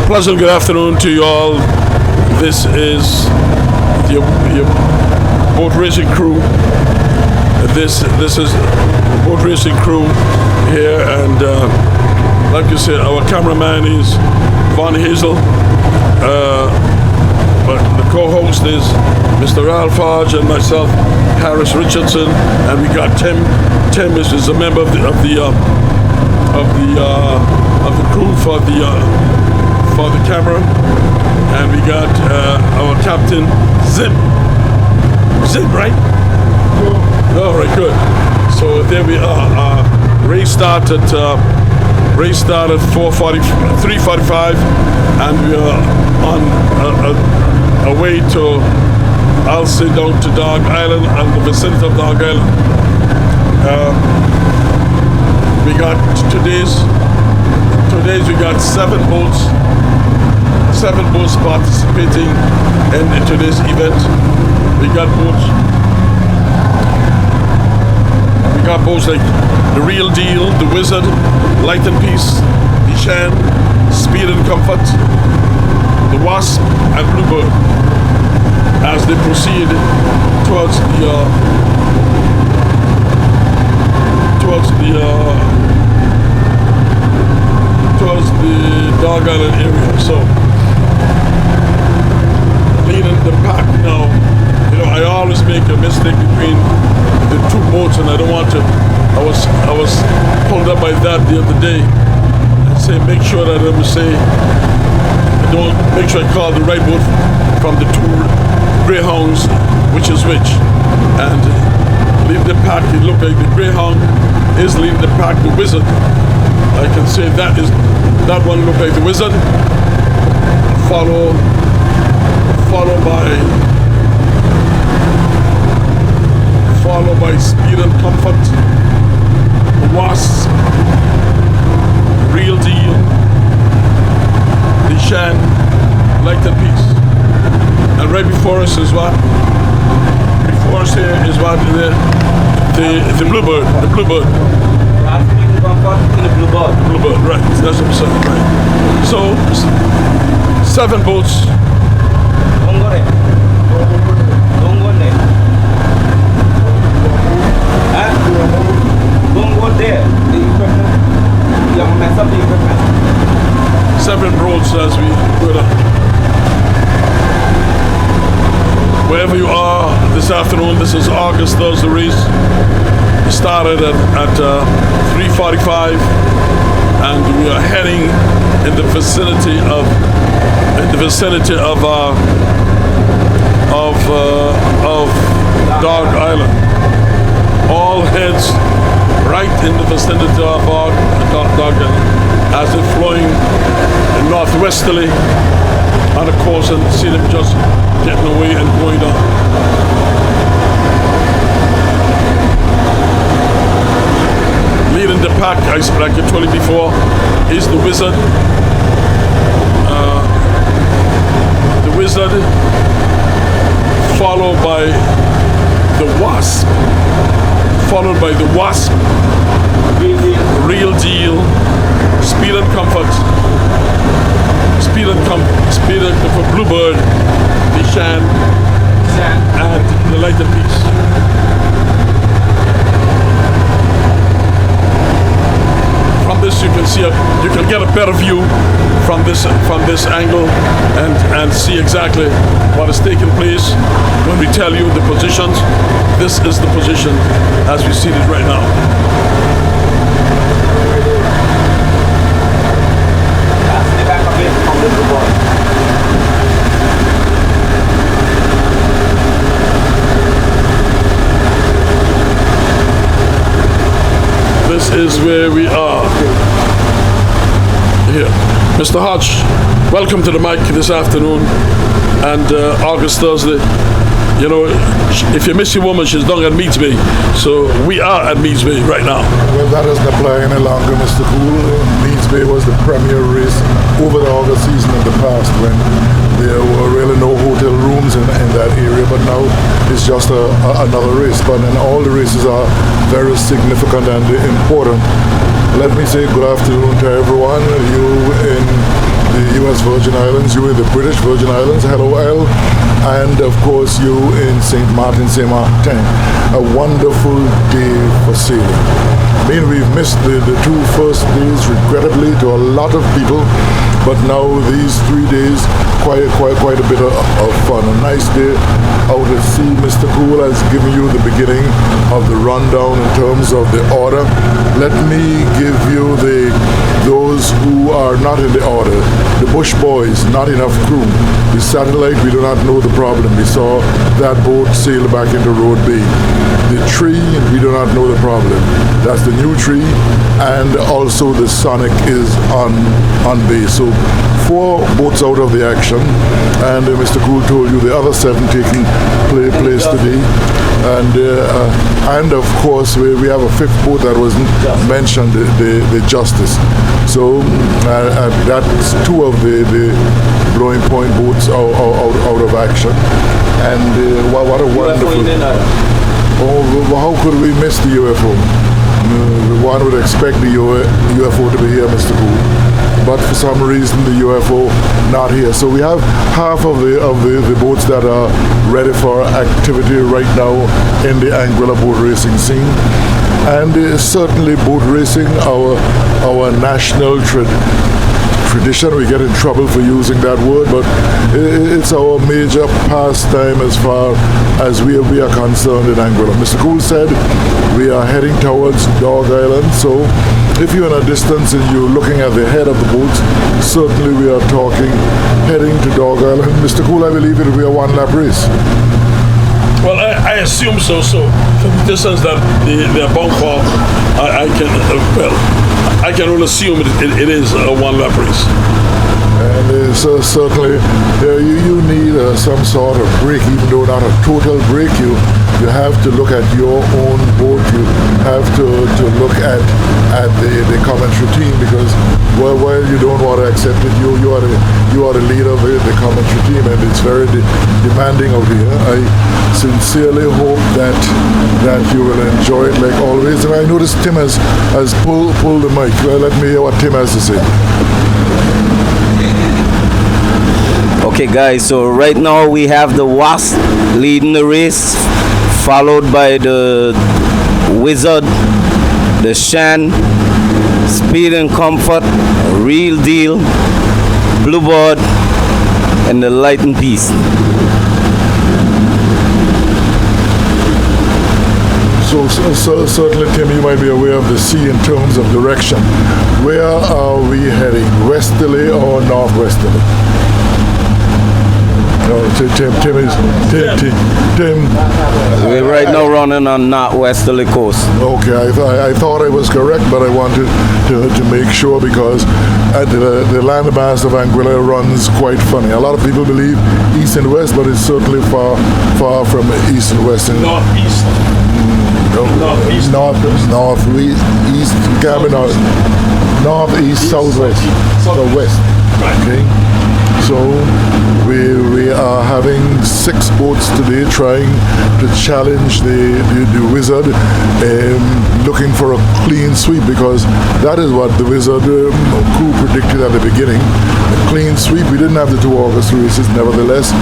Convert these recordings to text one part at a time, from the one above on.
pleasant good afternoon to you all. This is your boat racing crew. This is boat racing crew here, and like you said, our cameraman is Von Hazel. But the co-host is Mr. Ralph Hodge and myself, Harris Richardson, and we got Tim. Tim is a member of the crew for the camera, and we got our captain Zim, right? All right, good. So there we are. Race started 3:45, and we are on a way to, I'll say, down to Dog Island and the vicinity of Dog Island. We got today's we got seven boats participating in today's event. We got boats like the Real Deal, the Wizard, Light and Peace, the Shan, Speed and Comfort, the Wasp, and Bluebird as they proceed towards the Dog Island area. So leading the pack now, I always make a mistake between the two boats, and I don't want to. I was pulled up by that the other day, and say make sure that I make sure I call the right boat from the two greyhounds, which is which, and lead the pack. It looked like the greyhound is leading the pack. The Wizard, I can say that one looked like the Wizard, followed by Speed and Comfort, the Wasp, Real Deal, the Shan, Light and Peace. And right before us is what? Before us here is what? The Bluebird. The Bluebird. The Bluebird, right. That's what I'm saying, right. So, 7 boats. Don't go there. Don't go there. Huh? Don't go there. The equipment. You have to mess up the equipment. 7 boats as we go down. Wherever you are this afternoon, this is August Thursday race. We started at 3:45, and we are heading in the vicinity of Dog Island. All heads right in the vicinity of Dog Island, as it's flowing northwesterly on a course, and see them just getting away and going down. Leading the pack, like I told you before, is the Wizard. The Wizard, followed by the Wasp, Real Deal, Speed and Comfort, for Bluebird, the Shan, and the Light and Peace. From this, you can get a better view from this angle, and see exactly what is taking place when we tell you the positions. This is the position as we see it right now. This is where we are. Here. Mr. Hodge, welcome to the mic this afternoon, and August Thursday. If you miss your woman, she's down at Meads Bay. So we are at Meads Bay right now. Well, that doesn't apply any longer, Mr. Cool. Meads Bay was the premier race over the August season in the past, when there were really no hotel rooms in that area, but now it's just another race. But then all the races are very significant and important. Let me say good afternoon to everyone. You in the U.S. Virgin Islands, you in the British Virgin Islands, LOL, and of course you in St. Martin, St. Martin. A wonderful day for sailing. I mean, we've missed the 2 first days regrettably to a lot of people, but now these 3 days, quite a bit of fun. A nice day out at sea. Mr. Cool has given you the beginning of the rundown in terms of the order. Let me give you those who are not in the order. The Bush Boys, not enough crew. The Satellite, we do not know the problem. We saw that boat sail back into Road Bay. The Tree, we do not know the problem. That's the new Tree, and also the Sonic is on bay. So 4 boats out of the action, and Mr. Cool told you the other 7 taking place today. And of course we have a 5th boat that wasn't mentioned, the Justice. So that's 2 of the Blowing Point boats out of action. And what a wonderful... Oh, how could we miss the UFO? One would expect the UFO to be here, Mr. Cool, but for some reason the UFO not here. So we have half of the boats that are ready for activity right now in the Anguilla boat racing scene, and certainly boat racing, our national tradition. We get in trouble for using that word, but it's our major pastime as far as we are concerned in Anguilla. Mr. Cool said we are heading towards Dog Island, so if you're in a distance and you're looking at the head of the boat, certainly we are talking heading to Dog Island. Mr. Cool, I believe it will be a 1-lap race. Well, I assume so. So from the distance that they're bound for, I can only assume it is a 1-lap race. And certainly you need some sort of break, even though not a total break. You have to look at your own boat. You have to look at the commentary team, because while you don't want to accept it, you are the leader of the commentary team, and it's very demanding out here. I sincerely hope that you will enjoy it like always. And I noticed Tim has pulled the mic. Well, let me hear what Tim has to say. Okay guys, so right now we have the Wasp leading the race, followed by the Wizard, the Shan, Speed and Comfort, Real Deal, Bluebird, and the Light and Peace. So certainly, Tim, you might be aware of the sea in terms of direction. Where are we heading? Westerly or northwesterly? No, Tim. We're right now running on northwesterly coast. Okay, I thought I was correct, but I wanted to make sure, because the landmass of Anguilla runs quite funny. A lot of people believe east and west, but it's certainly far from east and west. Northeast. Northeast, east, northeast, southwest, southwest. Okay. So we are having 6 boats today trying to challenge the Wizard, looking for a clean sweep, because that is what the Wizard crew predicted at the beginning. A clean sweep. We didn't have the 2 August races nevertheless,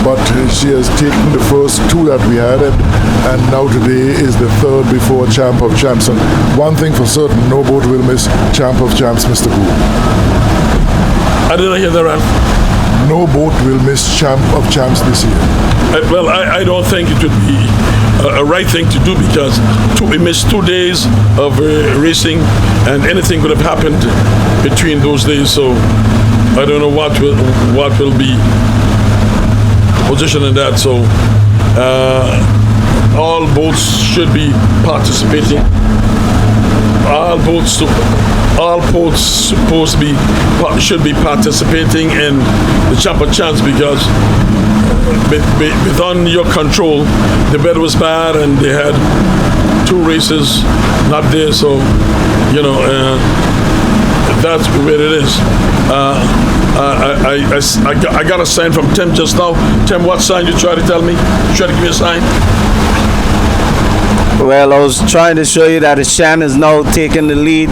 but she has taken the first 2 that we had, and now today is the 3rd before Champ of Champs. And one thing for certain, no boat will miss Champ of Champs, Mr. Cool. I didn't hear that, Ralph. No boat will miss Champ of Champs this year. I don't think it would be a right thing to do, because we missed 2 days of racing, and anything could have happened between those days. So I don't know what will be position in that. So all boats should be participating. All boats should be participating in the Champ of Champs, because within your control, the weather was bad and they had 2 races not there, so that's where it is. I got a sign from Tim just now. Tim, what sign you try to tell me? You try to give me a sign? Well, I was trying to show you that Shan is now taking the lead.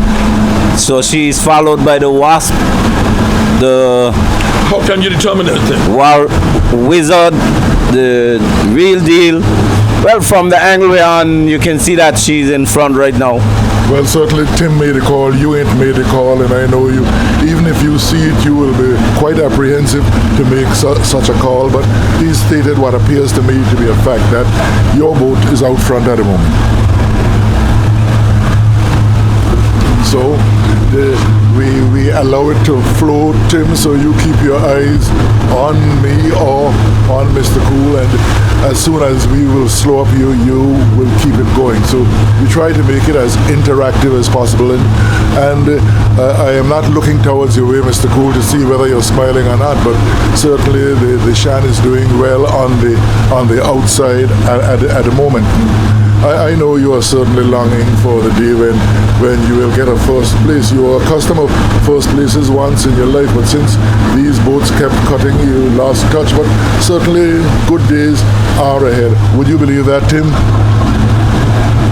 So she's followed by the Wasp, the How can you determine that thing? While Wizard, the real deal, well, from the angle we're on, you can see that she's in front right now. Well, certainly Tim made a call, you ain't made a call, and I know you, even if you see it, you will be quite apprehensive to make such a call, but he stated what appears to me to be a fact, that your boat is out front at the moment. So, we allow it to flow, Tim, so you keep your eyes on me or on Mr. Cool, and as soon as we will slow up you will keep it going. So we try to make it as interactive as possible, and I am not looking towards your way, Mr. Cool, to see whether you're smiling or not, but certainly the Shan is doing well on the outside at the moment. I know you are certainly longing for the day when you will get a first place. You are accustomed to first places once in your life, but since these boats kept cutting, you lost touch. But certainly good days are ahead. Would you believe that, Tim?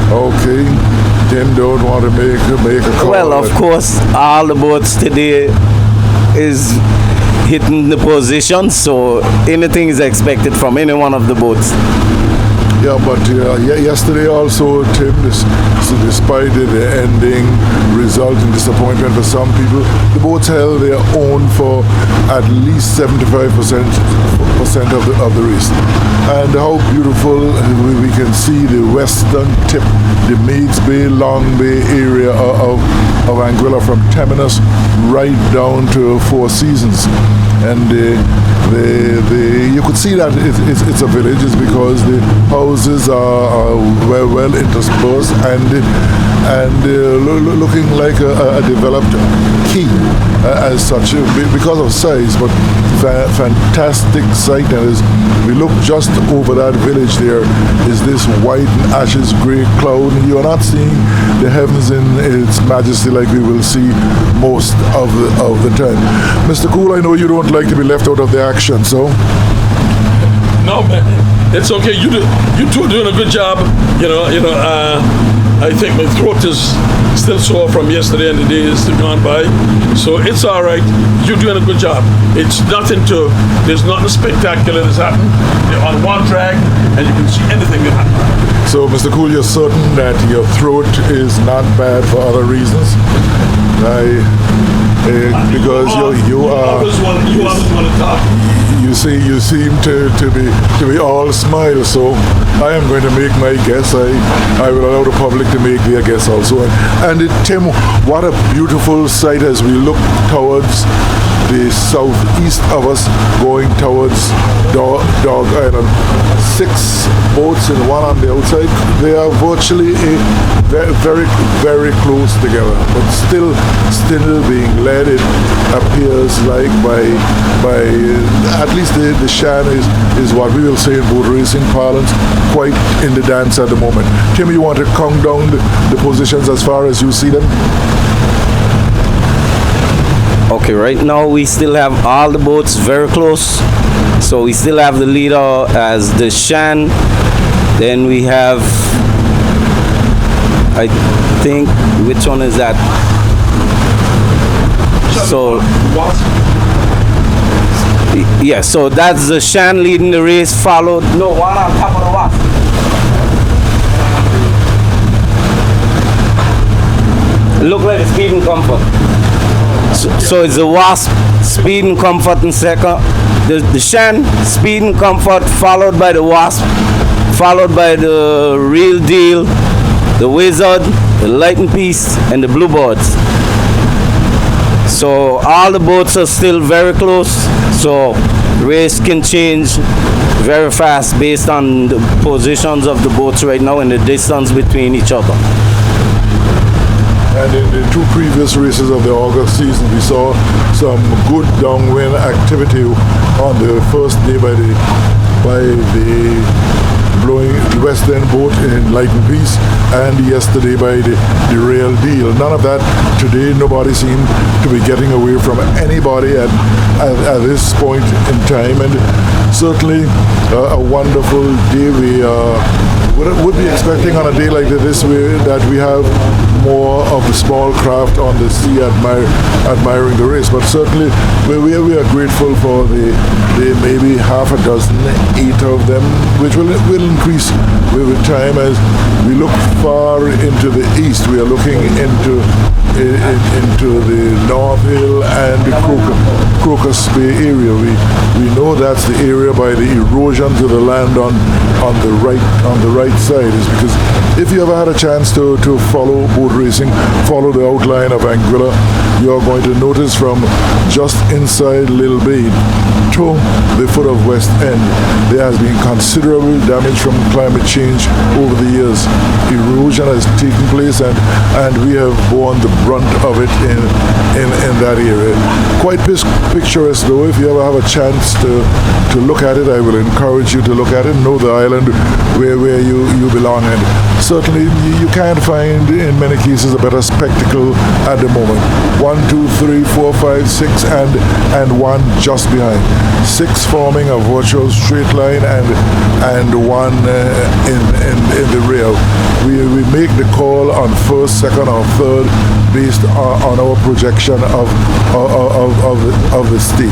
Okay. Tim don't want to make a call. Well, of course, all the boats today is hitting the position, so anything is expected from any one of the boats. Yeah, but yesterday also, Tim, despite the ending result and disappointment for some people, the boats held their own for at least 75% of the race. And how beautiful we can see the western tip, the Maids Bay, Long Bay area of Anguilla, from Terminus right down to Four Seasons. And you could see that it's a village, is because the houses are well interspersed and looking like a developed key as such, because of size, but fantastic sight. And as we look just over that village, there is this white and ashes grey cloud. You are not seeing the heavens in its majesty like we will see most of the time. Mr. Cool, I know you don't like to be left out of the action, so No, man, it's okay. You two are doing a good job. I think my throat is still sore from yesterday and the days gone by, so it's all right. You're doing a good job. There's nothing spectacular that's happened. They're on one track, and you can see anything that happened. So, Mr. Cool, you're certain that your throat is not bad for other reasons? Because you are. You always want to talk. You seem to be all smile. So I am going to make my guess. I will allow the public to make their guess also. And Tim, what a beautiful sight as we look towards the southeast of us, going towards Dog Island. 6 boats and one on the outside. They are virtually very, very close together, but still being led, it appears like by at least the Shan is what we will say in boat racing parlance, quite in the dance at the moment. Tim, you want to count down the positions as far as you see them? Okay, right now we still have all the boats very close. So we still have the leader as the Shan. Then we have, I think, which one is that? So, yeah, so that's the Shan leading the race, followed, no, one on top of the Wasp. Look like the Speed and Comfort. So it's the Wasp, Speed and Comfort in second. The Shan, Speed and Comfort, followed by the Wasp, followed by the Real Deal, the Wizard, the Lightning Piece, and the Bluebirds. So all the boats are still very close. So race can change very fast based on the positions of the boats right now and the distance between each other. And in the 2 previous races of the August season, we saw some good downwind activity on the first day by the blowing West End boat in Lightning Piece, and yesterday by the Real Deal. None of that today. Nobody seemed to be getting away from anybody at this point in time, and certainly a wonderful day. We are would be expecting on a day like this that we have more of the small craft on the sea admiring the race. But certainly we are grateful for the maybe half a dozen, 8 of them, which will increase with time as we look far into the east. We are looking into the North Hill and the Crocus Bay area. We know that's the area by the erosion to the land on the right side. Is because if you ever had a chance to follow boat racing, follow the outline of Anguilla, you're going to notice from just inside Lil Bay to the foot of West End, there has been considerable damage from climate change over the years. Erosion has taken place and we have borne the brunt of it in that area. Quite picturesque though. If you ever have a chance to look at it, I will encourage you to look at it, know the island where you belong. And certainly you can't find in many cases a better spectacle at the moment. 1, 2, 3, 4, 5, 6 and one just behind. 6 forming a virtual straight line and one in the rear. We make the call on first, second or third based on our projection of the stake.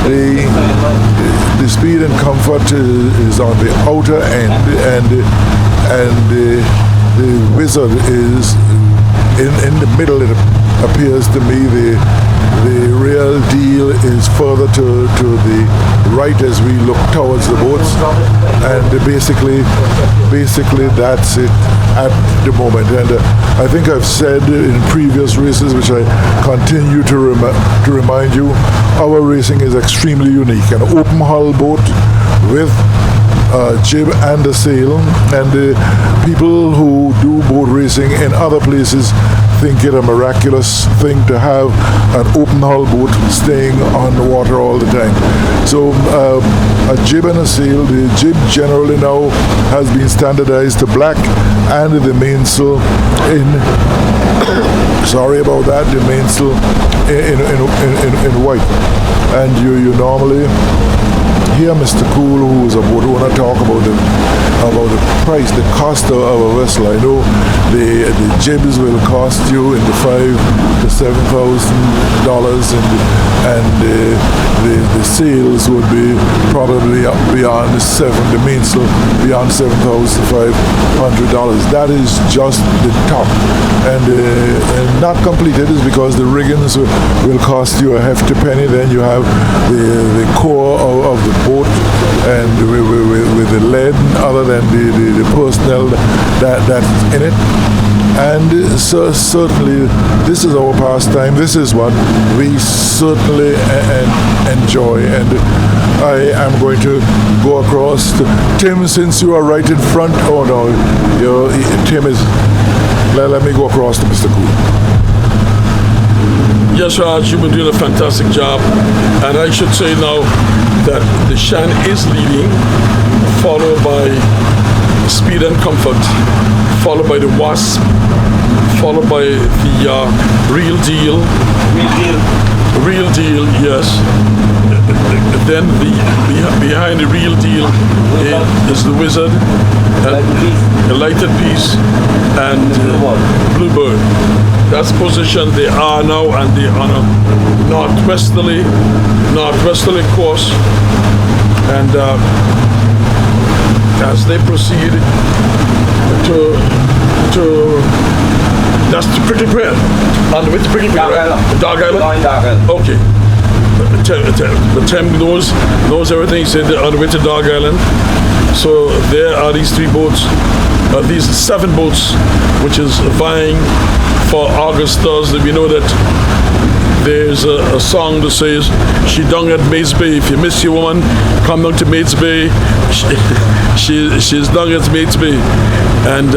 The speed and comfort is on the outer end and the wizard is in the middle. It appears to me the real deal is further to the right as we look towards the boats, and basically that's it at the moment. And I think I've said in previous races, which I continue to remind you, our racing is extremely unique. An open hull boat with a jib and a sail, and people who do boat racing in other places think it a miraculous thing to have an open hull boat staying on the water all the time. So a jib and a sail. The jib generally now has been standardized to black, and the mainsail in sorry about that, the mainsail in white. And you normally hear Mr. Cool, who is a boat owner, talk about the price, the cost of a vessel. I know the jibs will cost you in the $5,000 to $7,000, and the sails would be probably up beyond the mainsail beyond $7,500. That is just the top, and not completed is because the riggings will cost you a hefty penny. Then you have the core of the boat and with the lead, other than the personnel that's in it. And so certainly this is our pastime. This is what we certainly enjoy. And I am going to go across to Tim, since you are right in front. Oh no, Tim is. Let me go across to Mr. Cool. Yes, Raj, you've been doing a fantastic job. And I should say now that the Shan is leading, followed by Speed and Comfort, followed by the Wasp, followed by the Real Deal. Real Deal, yes. Then behind the Real Deal is the Wizard, the Lighted Piece, and Bluebird. That's the position they are now, and they are on a northwesterly course. And as they proceed to that's the Pretty Prayer. And with the Pretty Prayer, Dark Island. Okay. The Tim knows everything. He said on the way to Dark Island. So there are these 3 boats, these 7 boats, which is vying for August Thursday. We know that there's a song that says, "She down at Mates Bay. If you miss your woman, come down to Mates Bay." She's down at Mates Bay, and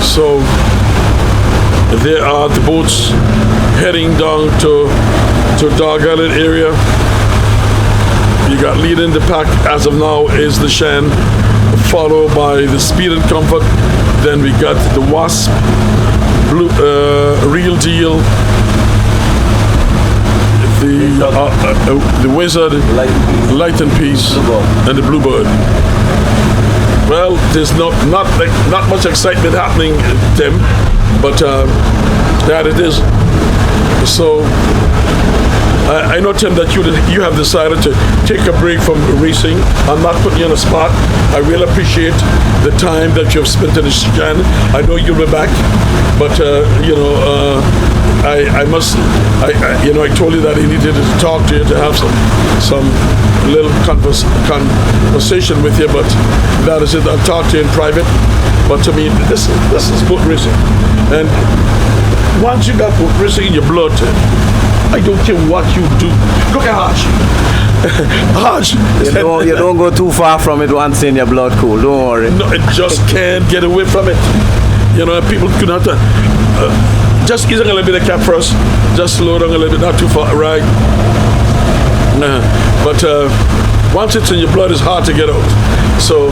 so there are the boats heading down to Dark Island area. You got leading the pack as of now is the Shan, followed by the Speed and Comfort. Then we got the Wasp, Real Deal, the Wizard, Light and Peace, and the Bluebird. Well, there's not much excitement happening, Tim, but that it is. So I know, Tim, that you have decided to take a break from racing. I'm not putting you on the spot. I really appreciate the time that you've spent in the Shan. I know you'll be back, but I told you that I needed to talk to you, to have some little conversation with you, but that is it. I'll talk to you in private. But to me, this is boat racing, and once you got boat racing in your blood, I don't care what you do. Look at Hodge. Hodge. You don't go too far from it once in your blood, cool. Don't worry. No, it just can't get away from it. People could not. Just ease on a little bit of cap first. Just slow down a little bit, not too far, right? But once it's in your blood, it's hard to get out. So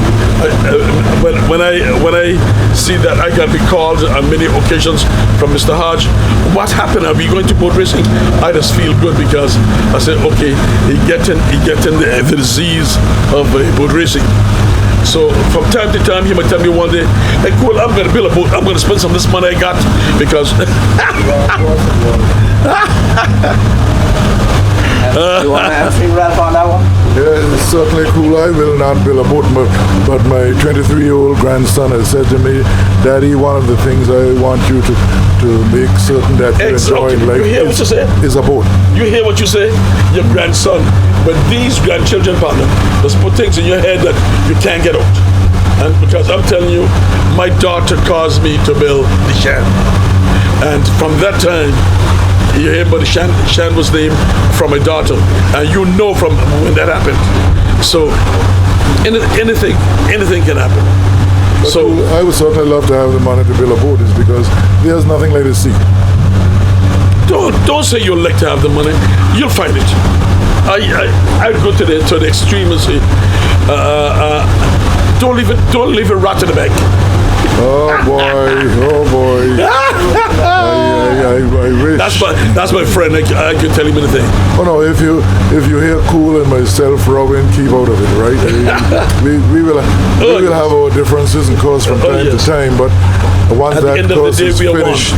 when I see that I got to be called on many occasions from Mr. Hodge, what happened? Are we going to boat racing? I just feel good because I said, okay, he getting the disease of boat racing. So from time to time, he might tell me one day, hey, cool, I'm going to build a boat. I'm going to spend some of this money I got because... You want to answer Ralph on that one? Yeah, it's certainly cool. I will not build a boat, but my 23-year-old grandson has said to me, Daddy, one of the things I want you to make certain that you enjoy in life is a boat. You hear what you say? Your grandson. But these grandchildren, partner, just put things in your head that you can't get out. And because I'm telling you, my daughter caused me to build the Shan. And from that time, you hear, but the Shan was named from my daughter, and you know from when that happened. So anything can happen. But so I would certainly love to have the money to build a boat, is because there's nothing like the sea. Don't say you'll like to have the money. You'll find it. I'd go to the extreme and say, don't leave it rot in the bank. Oh boy. I wish. That's my friend. I could tell him anything. Oh no, if you hear Cool and myself, Robin, keep out of it, right? we will have our differences, of course, from time to time, but once that course is finished,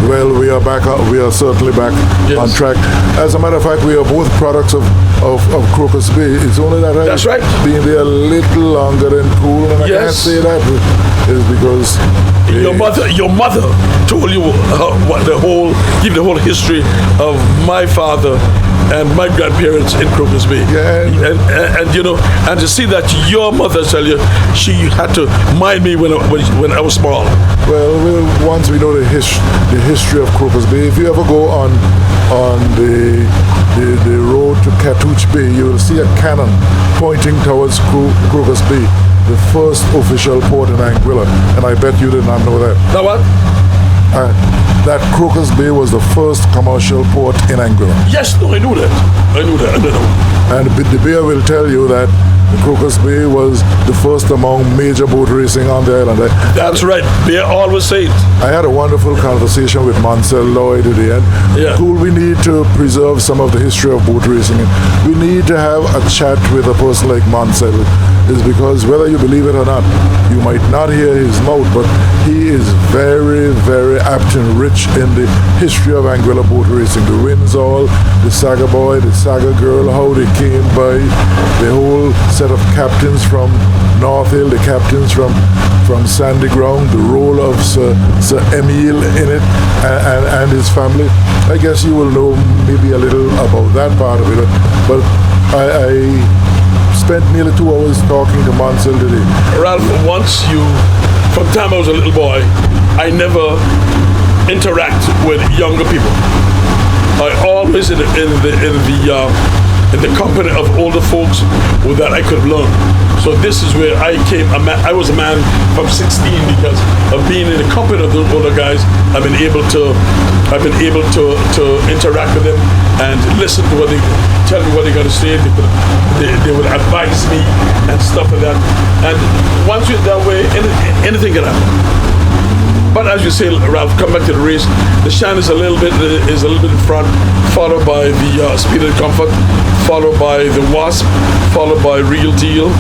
well, we are back. We are certainly back on track. As a matter of fact, we are both products of Crocus Bay. It's only that That's right. Being there a little longer than Cool, and I can't say that is because your mother told you give the whole history of my father and my grandparents in Crocus Bay. Yeah. And to see that your mother tell you she had to mind me when I was small. Well, once we know the history of Crocus Bay, if you ever go on the road to Catooch Bay, you will see a cannon pointing towards Crocus Bay, the first official port in Anguilla, and I bet you did not know that. Now what? That Crocus Bay was the first commercial port in Anguilla. Yes, no, I knew that. And the bear will tell you that the Crocus Bay was the first among major boat racing on the island. That's right. Bear always say it. I had a wonderful conversation with Mansell Lloyd today, and Cool, we need to preserve some of the history of boat racing. We need to have a chat with a person like Mansell, is because whether you believe it or not, you might not hear his mouth, but he is very, very apt and rich in the history of Anguilla boat racing. The Windsor, the Saga Boy, the Saga Girl, how they came by, the whole set of captains from North Hill, the captains from Sandy Ground, the role of Sir Emile in it, and his family. I guess you will know maybe a little about that part of it, but I spent nearly 2 hours talking to Mansell today. Ralph, from the time I was a little boy, I never interact with younger people. I always in the company of older folks that I could learn. So this is where I came. I was a man from 16 because of being in the company of those older guys. I've been able to interact with them and listen to what they tell me what they got to say. They would advise me and stuff like that. And once you're that way, anything can happen. But as you say, Ralph, come back to the race. The Shan is a little bit in front, followed by the Speed and Comfort, followed by the Wasp, followed by Real Deal,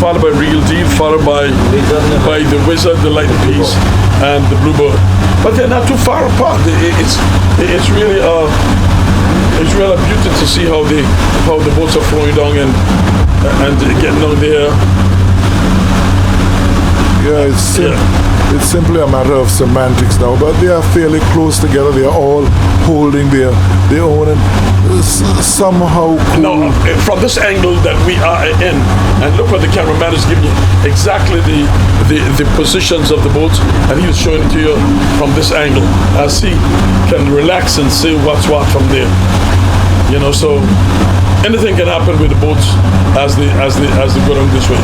followed by Real Deal, followed by the Wizard, the Light Piece, and the Bluebird. But they're not too far apart. It's really a beauty to see how the boats are flowing down and getting down there. Yeah, it's simply a matter of semantics now, but they are fairly close together. They are all holding their own, and somehow cool. Now, from this angle that we are in, and look what the cameraman is giving you, exactly the positions of the boats, and he's showing it to you from this angle, as he can relax and see what's what from there. You know, so anything can happen with the boats as they go down this way.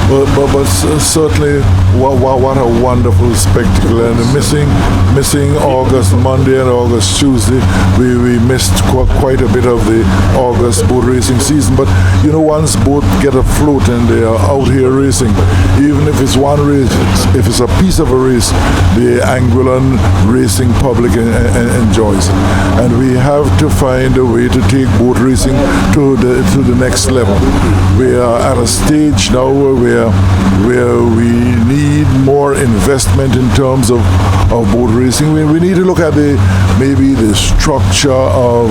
But certainly, what a wonderful spectacle! And missing August Monday and August Tuesday, we missed quite a bit of the August boat racing season. But you know, once boats get afloat and they are out here racing, even if it's one race, if it's a piece of a race, the Anguillan racing public enjoys. And we have to find a way to take boat racing to the next level. We are at a stage now where we need more investment in terms of boat racing. We need to look at maybe the structure of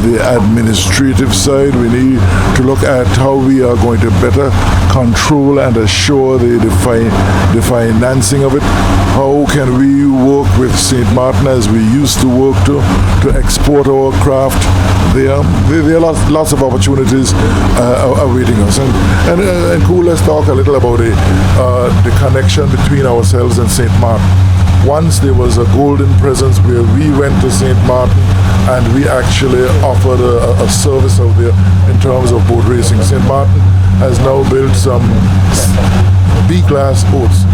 the administrative side. We need to look at how we are going to better control and assure the financing of it. How can we work with St. Martin as we used to work to export our craft? There are lots of opportunities awaiting us. And cool, let's talk a little about the connection between ourselves and St. Martin. Once there was a golden presence where we went to St. Martin and we actually offered a service out there in terms of boat racing. St. Martin has now built some B-class boats.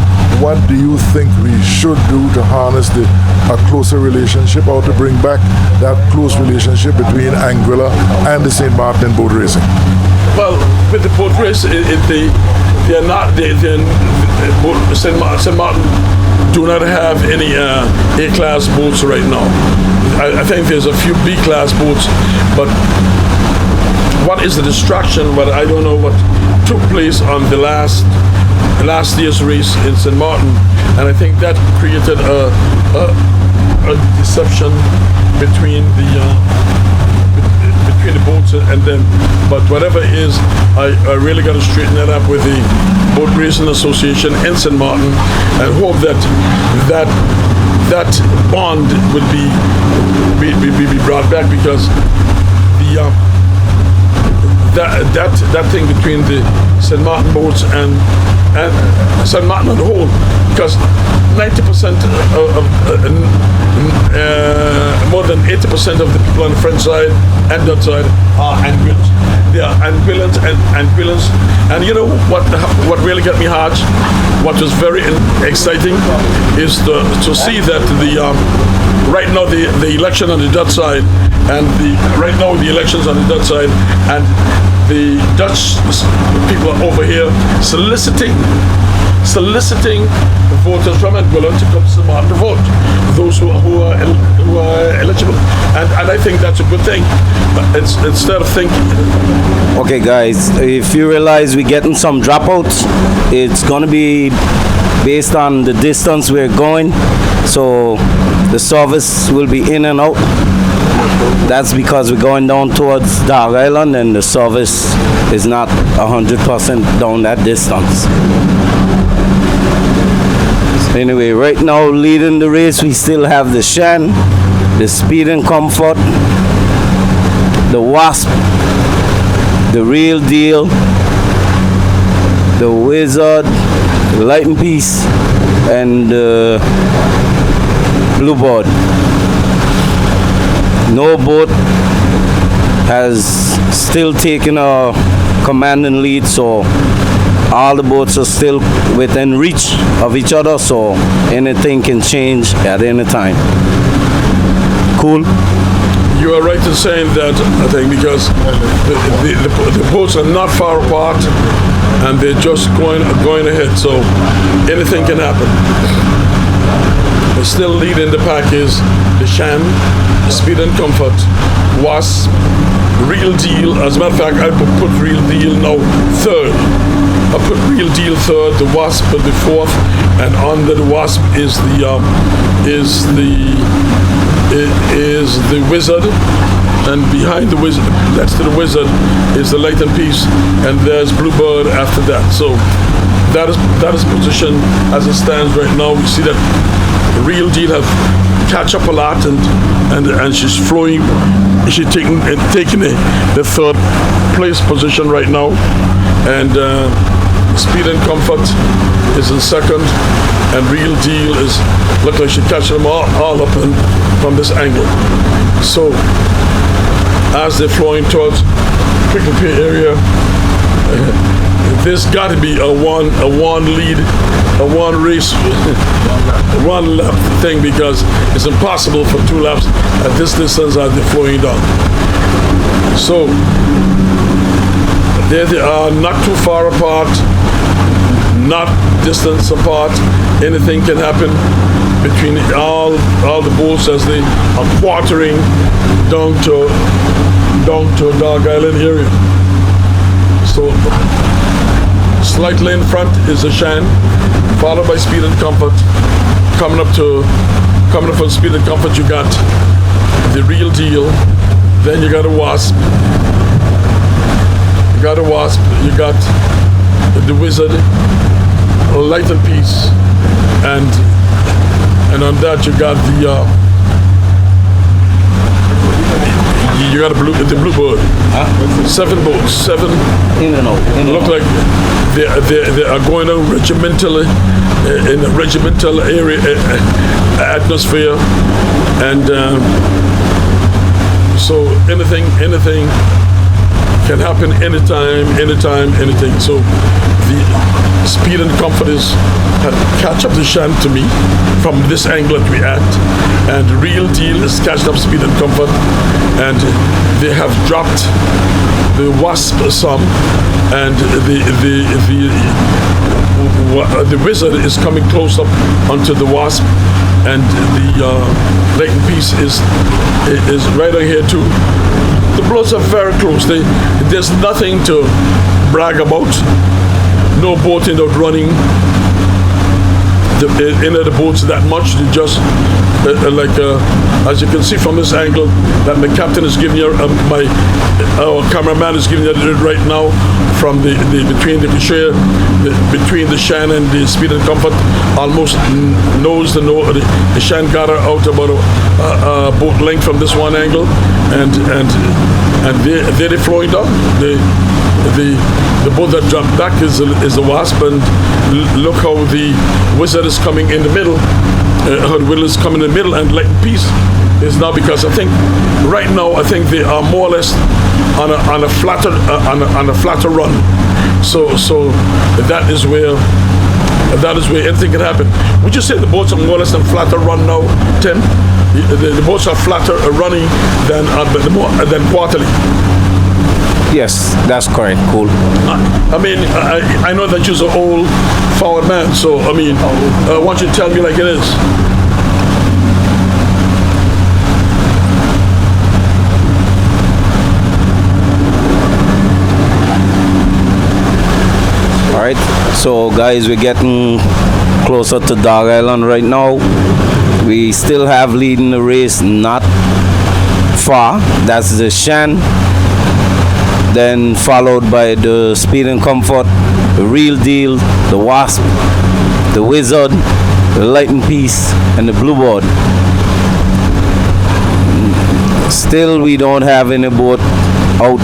What do you think we should do to harness a closer relationship, or to bring back that close relationship between Anguilla and the St. Martin boat racing? Well, with the boat race, St. Martin do not have any A-class boats right now. I think there's a few B-class boats, but what is the distraction? But I don't know what took place on the last year's race in St. Martin, and I think that created a deception between the boats and them. But whatever it is, I really got to straighten that up with the Boat Racing Association in St. Martin, and hope that bond would be brought back, because that thing between the St. Martin boats and St. Martin on the whole, because 90% more than 80% of the people on the French side and that side are Anguillans. They are Anguillans and Anguillans. And you know what really got me hard? What was very exciting is to see that right now the election on the Dutch side, and right now the elections on the Dutch side, and the Dutch people are over here soliciting voters from Anguilla to come to St. Martin to vote, those who are eligible, and I think that's a good thing. Instead of thinking. Okay, guys, if you realize we're getting some dropouts, it's gonna be based on the distance we're going, so the service will be in and out. That's because we're going down towards Dog Island, and the service is not 100% down that distance. Anyway, right now leading the race, we still have the Shan, the Speed and Comfort, the Wasp, the Real Deal, the Wizard, the Light and Peace, and the Bluebird. No boat has still taken a commanding lead, so all the boats are still within reach of each other, so anything can change at any time. Cool? You are right in saying that, I think, because the boats are not far apart and they're just going ahead, so anything can happen. But still leading the pack is the Shan, Speed and Comfort, Wasp, Real Deal. As a matter of fact, I put Real Deal now third. I put Real Deal third, the Wasp at the fourth, and under the Wasp is the Wizard, and behind the Wizard, next to the Wizard, is the Light and Peace, and there's Bluebird after that. So that is position as it stands right now. We see that Real Deal have catch up a lot, and she's flowing. She's taking the third place position right now, and Speed and Comfort is in second, and Real Deal is look like she's catching them all up from this angle. So as they're flowing towards Prickly Pear area, there's got to be a one lead, a one race, one lap thing, because it's impossible for 2 laps at this distance as they're flowing down. So there they are, not too far apart, not distance apart. Anything can happen between all the boats as they are quartering down to Dog Island area. So slightly in front is the Shan, followed by Speed and Comfort. Coming up for Speed and Comfort, you got the Real Deal, then you got a Wasp. You got the Wizard, Light and Peace, and on that you got the Bluebird. Huh? 7 boats, 7. Look like they are going on regimental in a regimental area atmosphere, and so anything can happen anytime, anything. So the Speed and Comfort had catch up the Shan to me from this angle that we at, and Real Deal is catching up Speed and Comfort, and they have dropped the Wasp some, and the Wizard is coming close up onto the Wasp, and the Light and Peace is right on here too. The boats are very close. There's nothing to brag about. No boat out running the boats that much. They just as you can see from this angle, that my captain is giving you, our cameraman is giving you right now from between the Shan and the Speed and Comfort, almost nose to nose. The Shan got her out about a boat length from this one angle, and they're flowing down. The boat that jumped back is the Wasp, and look how the Wizard is coming in the middle. How the Wizard is coming in the middle, and Light and Peace is now, because I think right now they are more or less on a flatter run. So that is where anything can happen. Would you say the boats are more or less on flatter run now, Tim? The boats are flatter running than quarterly. Yes, that's correct. Cool. I mean, I know that you're an old forward man, so I mean, why don't you tell me like it is? All right. So, guys, we're getting closer to Dog Island right now. We still have leading the race, not far. That's the Shan. Then followed by the Speed and Comfort, the Real Deal, the Wasp, the Wizard, the Light and Peace, and the Bluebird. Still, we don't have any boat out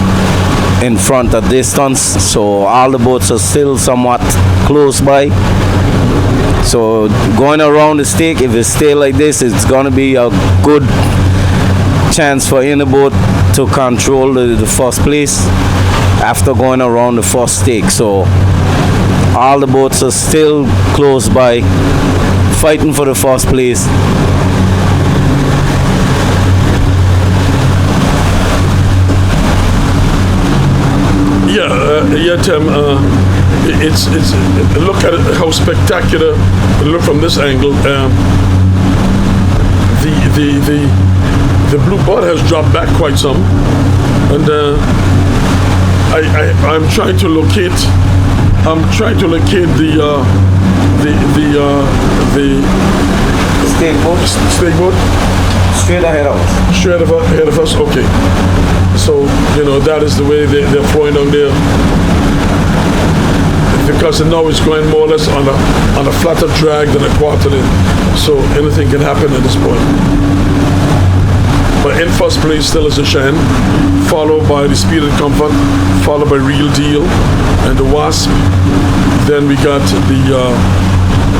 in front at distance, so all the boats are still somewhat close by. So going around the stake, if it stay like this, it's gonna be a good chance for any boat to control the first place after going around the first stake. So all the boats are still close by, fighting for the first place. Yeah, Tim. It's look at it, how spectacular. Look from this angle. the bluebird has dropped back quite some, and I'm trying to locate. I'm trying to locate the Stake boat. snake boat Straight ahead of us. straight ahead of us. Okay, so that is the way they're flowing down there, because now it's going more or less on a flatter drag than a quarter in, so anything can happen at this point. But in first place still is the Shan, followed by the Speed and Comfort, followed by Real Deal and the Wasp. Then we got the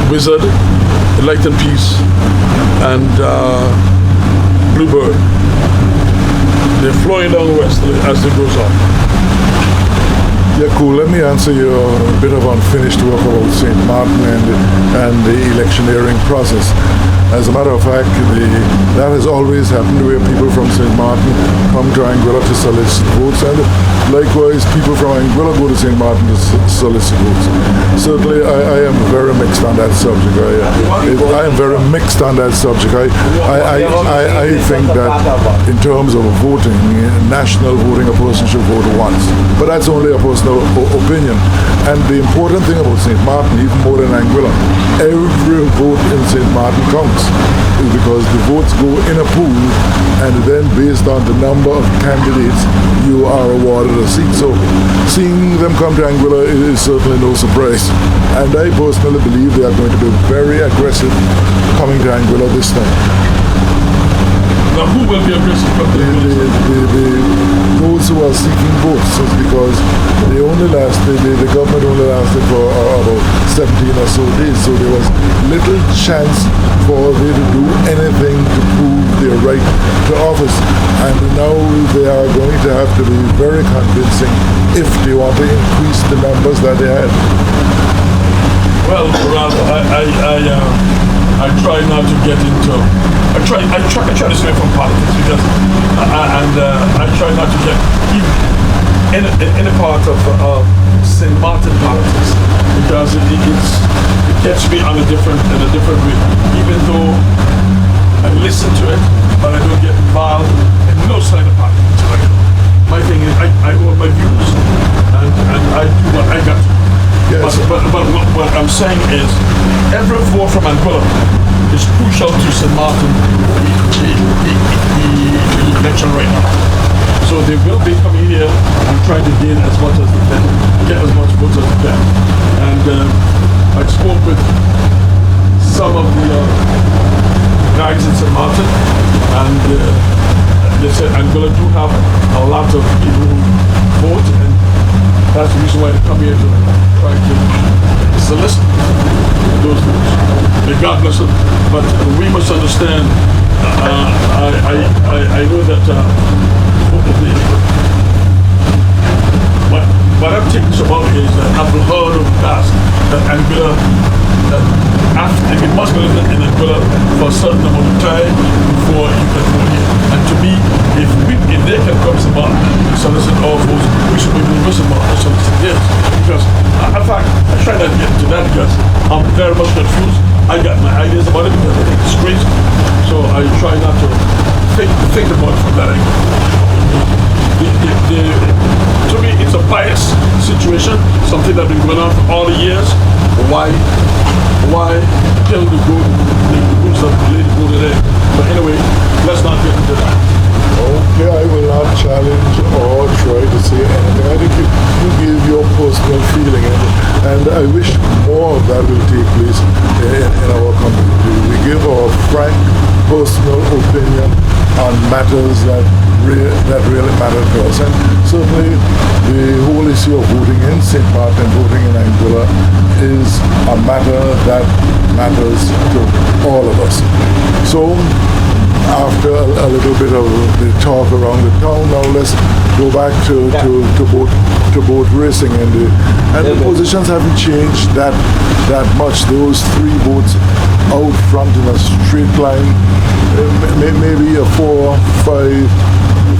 Wizard, the Light and Peace, and Bluebird. They're flowing down west as it goes on. Yeah, cool. Let me answer your bit of unfinished work about St. Martin and the electioneering process. As a matter of fact, that has always happened where people from St. Martin come to Anguilla to solicit votes, and likewise people from Anguilla go to St. Martin to solicit votes. Certainly, I am very mixed on that subject. I am very mixed on that subject. I think that in terms of voting, national voting, a person should vote once. But that's only a personal opinion. And the important thing about St. Martin, even more than Anguilla, every vote in St. Martin counts, because the votes go in a pool, and then based on the number of candidates, you are awarded a seat. So seeing them come to Anguilla is certainly no surprise. And I personally believe they are going to be very aggressive coming to Anguilla this time. Now, who will be aggressive? Those who are seeking votes, is because they only lasted, the government only lasted for about 17 or so days, so there was little chance for them to do anything to prove their right to office. And now they are going to have to be very convincing if they want to increase the numbers that they had. Well, rather, I try not to get into. I try to stay from politics, because I try not to get in a part of St. Martin politics, because it gets me in a different way. Even though I listen to it, but I don't get involved in no side of politics. My thing is, I hold my views, and I do what I got to. Yes. But what I'm saying is, every vote from Anguilla is crucial to St. Martin, the election right now. So they will be coming here and trying to gain as much as they can, get as much votes as they can. And I spoke with some of the guys in St. Martin, and they said Anguilla do have a lot of people who vote, and that's the reason why they come here to try to solicit those votes. May God bless them. But we must understand, I know that what I'm thinking about is that I've heard of the past that Anguilla, it must be lived in Anguilla for a certain amount of time before you can go here. And to me, if they can come to Martin and solicit our votes, we should be able to Martin and solicit theirs. Because, in fact, I try not to get into that, because I'm very much confused. I got my ideas about it because I think it's crazy. So I try not to think about it from that angle. To me, it's a biased situation, something that's been going on for all the years. Why kill the goose that laid the golden egg? But anyway, let's not get into that. Okay, I will not challenge or try to say anything. I think you give your personal feeling, and I wish more of that will take place in our community. We give our frank personal opinion on matters that really matter to us. And certainly the whole issue of voting in St. Martin, voting in Anguilla, is a matter that matters to all of us. So after a little bit of the talk around the town, now let's go back to boat racing, and the positions haven't changed that much. Those three boats out front in a straight line, maybe a 4-5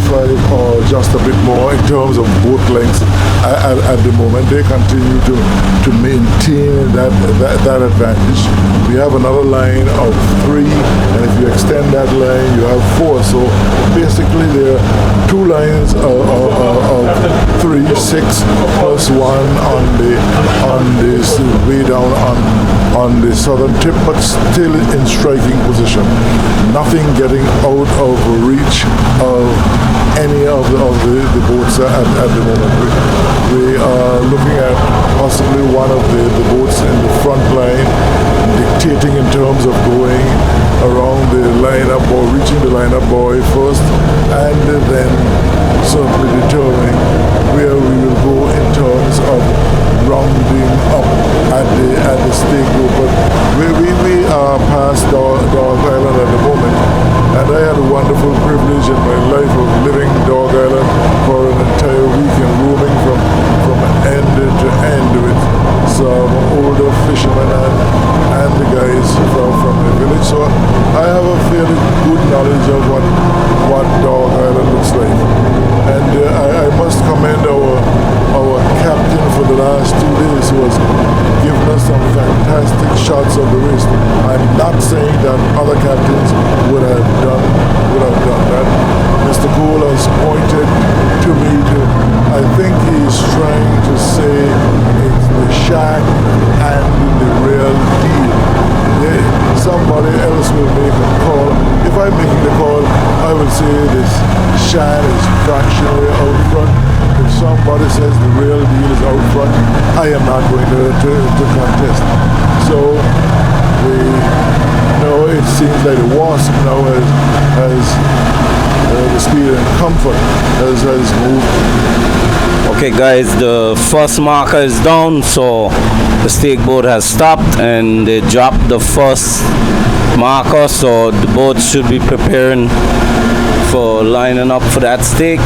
5 or just a bit more in terms of boat lengths at the moment. They continue to maintain that advantage. We have another line of 3, and if you extend that line, you have 4. So basically, there are 2 lines of 3, 6 plus 1 on this way down on the southern tip, but still in striking position. Nothing getting out of reach of any of the boats at the moment. We are looking at possibly one of the boats in the front line dictating in terms of going around the lineup or reaching the lineup buoy first, and then certainly determining where we will go in terms of rounding up at the stake group. But we are past Dog Island at the moment, and I had a wonderful privilege in my life of living Dog Island for an entire week and roaming from end to end with some older fishermen and the guys from the village. So I have a fairly good knowledge of what Dog Island looks like. And I must commend our captain for the last 2 days, who has given us some fantastic shots of the race. I'm not saying that other captains would have done that. Mr. Cole has pointed to me I think he's trying to say it's the shack and the real deal. Somebody else will make a call. If I'm making the call, I will say this shad is fractionally out front. If somebody says the real deal is out front, I am not going to contest. So it seems like the Wasp now has the speed and comfort has moved. Okay guys, the first marker is down, so the stake boat has stopped and they dropped the first marker, so the boat should be preparing for lining up for that stake.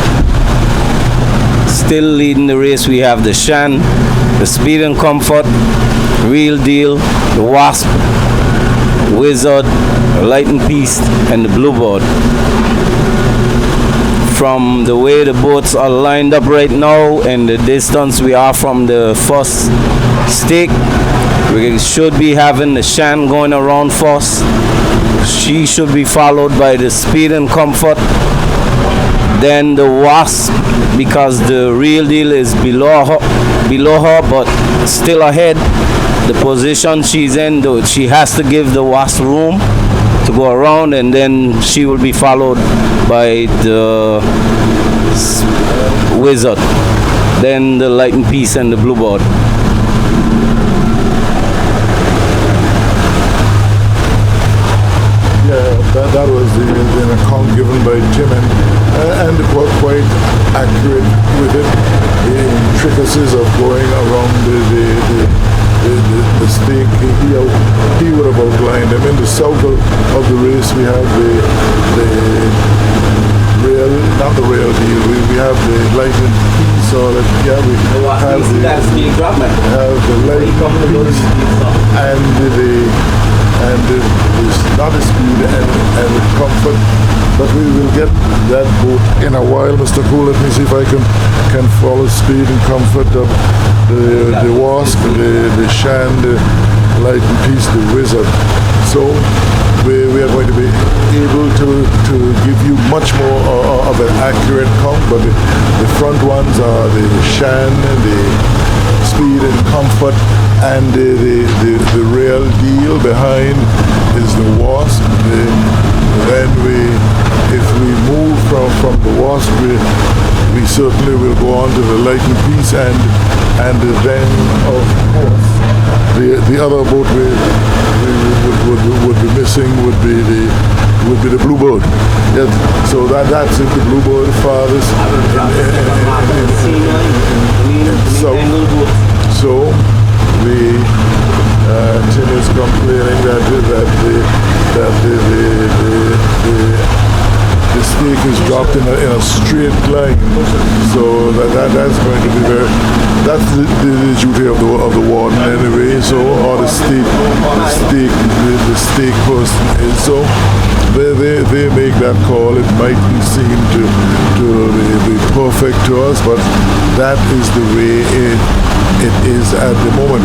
Still leading the race, we have the Shan, the Speed and Comfort, Real Deal, the Wasp, Wizard, the Lightning Beast, and the Bluebird. From the way the boats are lined up right now and the distance we are from the first stake, we should be having the Shan going around first. She should be followed by the Speed and Comfort, then the Wasp, because the Real Deal is below her but still ahead. The position she's in, though, she has to give the Wasp room to go around, and then she will be followed by the Wizard, then the Lightning Piece and the Bluebird. Yeah, that was the account given by Tim, and it was quite accurate with it. The intricacies of going around the stake, he would have outlined them. In the south of the race, we have the real, not the real deal. We have the Lightning Piece, or we have the Lightning Piece and not the Speed and the Comfort. But we will get that boat in a while, Mr. Cole. Let me see if I can follow Speed and Comfort up the Wasp, the Shan, the Lightning Piece, the Wizard. So we are going to be able to give you much more of an accurate count, but the front ones are the Shan, the Speed and Comfort, and the Real Deal. Behind is the Wasp. Then if we move from the Wasp, we certainly will go on to the Lightning Piece, and then of course the other boat we would be missing would be the Bluebird. Yeah, so that's it. The Bluebird farthest so Tim is complaining that the stake is dropped in a straight line. So that's going to be that's the duty of the warden anyway. So or the stake person is so. They make that call. It might be seen to be perfect to us, but that is the way it is at the moment.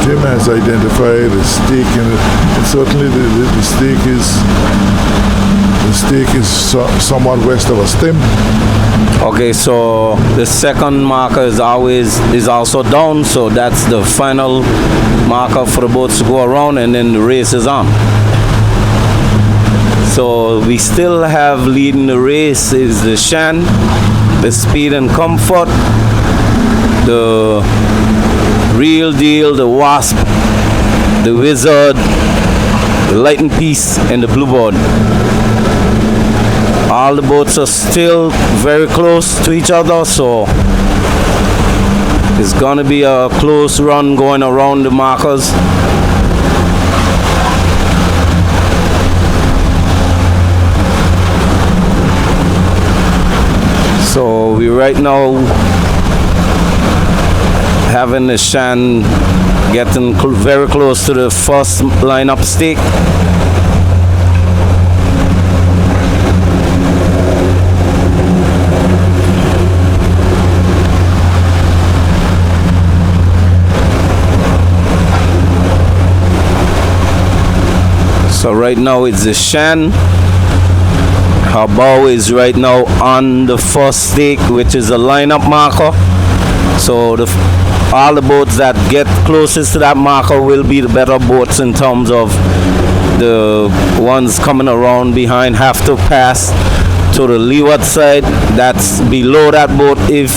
Tim has identified a stake, and certainly the stake is somewhat west of a stem. Okay, so the second marker is also down, so that's the final marker for the boats to go around, and then the race is on. So we still have leading the race is the Shan, the Speed and Comfort, the Real Deal, the Wasp, the Wizard, the Lightning Piece, and the Bluebird. All the boats are still very close to each other, so it's gonna be a close run going around the markers. So we right now having the Shan getting very close to the first lineup stake. So right now it's the Shan. Her bow is right now on the first stake, which is a lineup marker. So all the boats that get closest to that marker will be the better boats in terms of the ones coming around behind have to pass to the leeward side. That's below that boat. If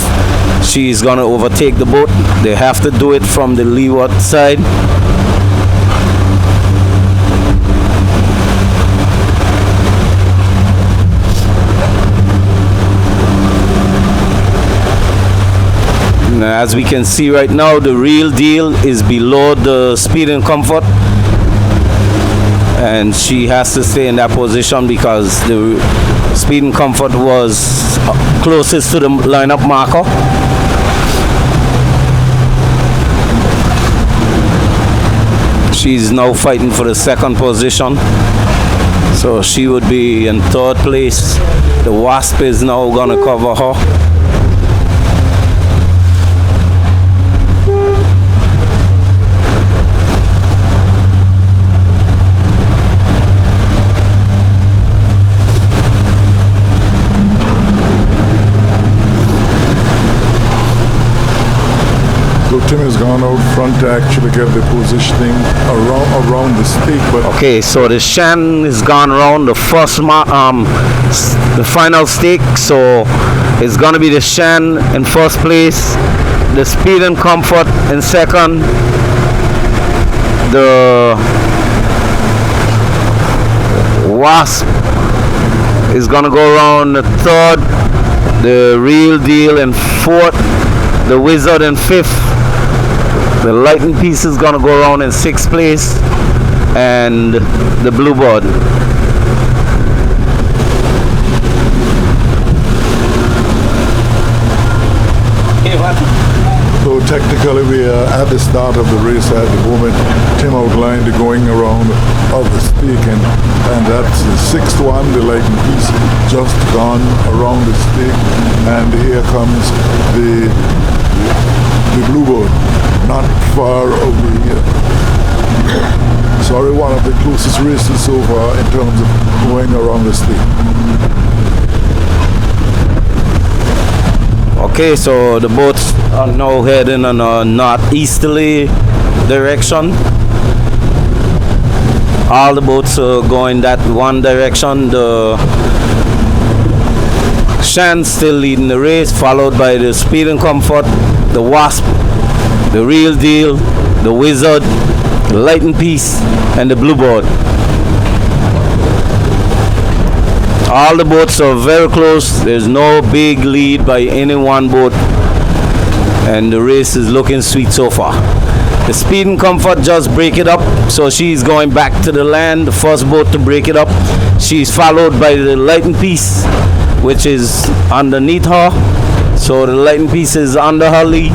she's gonna overtake the boat, they have to do it from the leeward side. As we can see right now, the Real Deal is below the Speed and Comfort, and she has to stay in that position because the Speed and Comfort was closest to the lineup marker. She's now fighting for the second position, so she would be in third place. The Wasp is now gonna cover her. Tim has gone out front to actually get the positioning around the stake. But okay, so the Shan has gone around the first the final stake. So it's gonna be the Shan in first place, the Speed and Comfort in second, the Wasp is gonna go around the third, the Real Deal in fourth, the Wizard in fifth. The Lightning Piece is gonna go around in sixth place, and the Bluebird. So technically we are at the start of the race at the moment. Tim outlined the going around of the stake, and that's the sixth one, the Lightning Piece, just gone around the stake, and here comes the Bluebird, not far away. Sorry, one of the closest races so far in terms of going around the stake. Okay, so the boats are now heading in a northeasterly direction. All the boats are going that one direction. The Shan still leading the race, followed by the Speed and Comfort, the Wasp, the Real Deal, the Wizard, the Lightning Piece, and the Bluebird. All the boats are very close. There's no big lead by any one boat, and the race is looking sweet so far. The Speed and Comfort just break it up, so she's going back to the land, the first boat to break it up. She's followed by the Lightning Piece, which is underneath her. So the Lightning Piece is under her lee.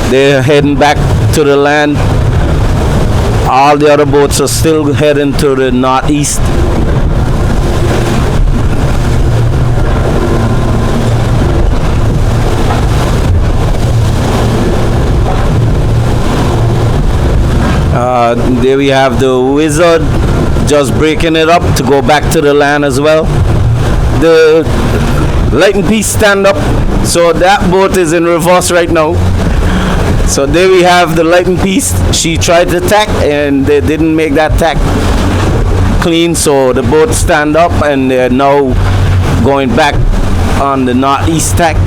They're heading back to the land. All the other boats are still heading to the northeast. There we have the Wizard just breaking it up to go back to the land as well. The Lightning Piece stand up, so that boat is in reverse right now. So there we have the Lightning Piece. She tried to tack and they didn't make that tack clean, so the boat stand up and they're now going back on the northeast tack.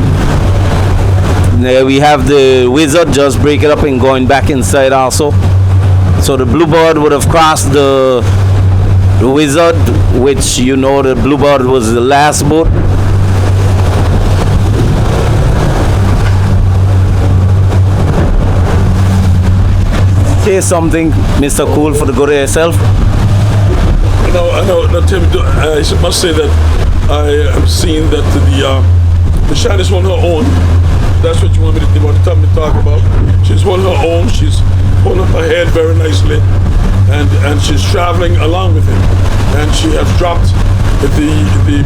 There we have the Wizard just break it up and going back inside also. So the Bluebird would have crossed the Wizard, which you know the Bluebird was the last boat. Say something, Mr. Cool, for the good of yourself. I know, Tim, I must say that I have seen that the Shan is on her own. That's what you want me to talk about. She's on her own. She's holding up her head very nicely, and she's traveling along with him. And she has dropped the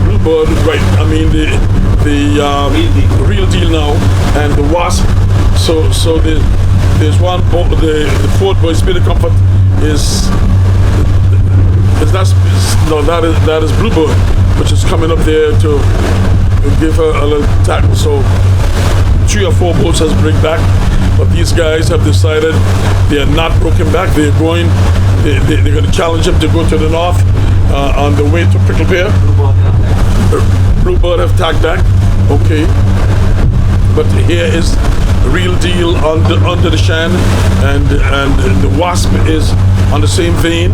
Bluebird, right? I mean the Real Deal now, and the Wasp. So there's one boat. The fourth boat, Speed and Comfort, that is Bluebird, which is coming up there to give her a little tackle. So 3 or 4 boats has break back, but these guys have decided they are not broken back. They're going to challenge them to go to the north on the way to Prickle Pear. Bluebird have tagged back. Okay, but here is the Real Deal under the Shan, and the Wasp is on the same vein.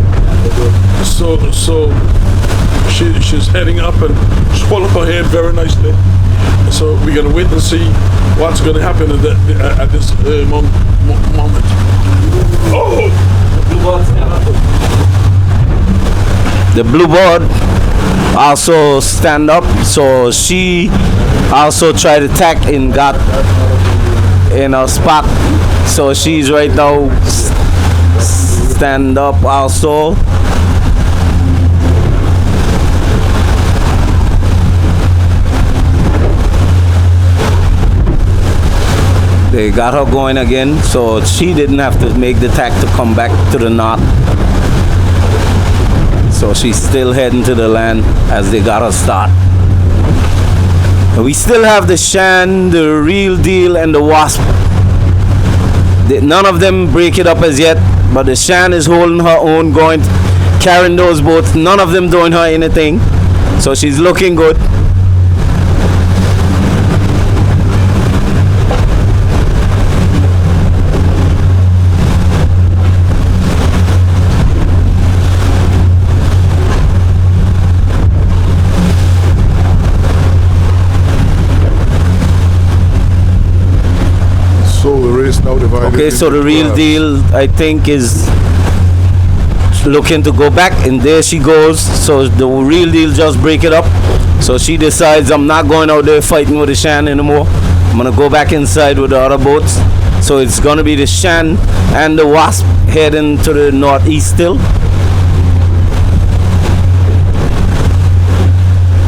So she's heading up and she's pulling up her head very nicely. So we're gonna wait and see what's gonna happen at this moment. Oh! The Bluebird also stand up, so she also tried to tack and got in a spot. So she's right now stand up also. They got her going again, so she didn't have to make the tack to come back to the north. So she's still heading to the land as they got her start. We still have the Shan, the Real Deal, and the Wasp. None of them break it up as yet, but the Shan is holding her own, going, carrying those boats. None of them doing her anything, so she's looking good. Okay, so the Real Deal, I think, is looking to go back, and there she goes. So the Real Deal just break it up. So she decides, I'm not going out there fighting with the Shan anymore. I'm gonna go back inside with the other boats. So it's gonna be the Shan and the Wasp heading to the northeast still.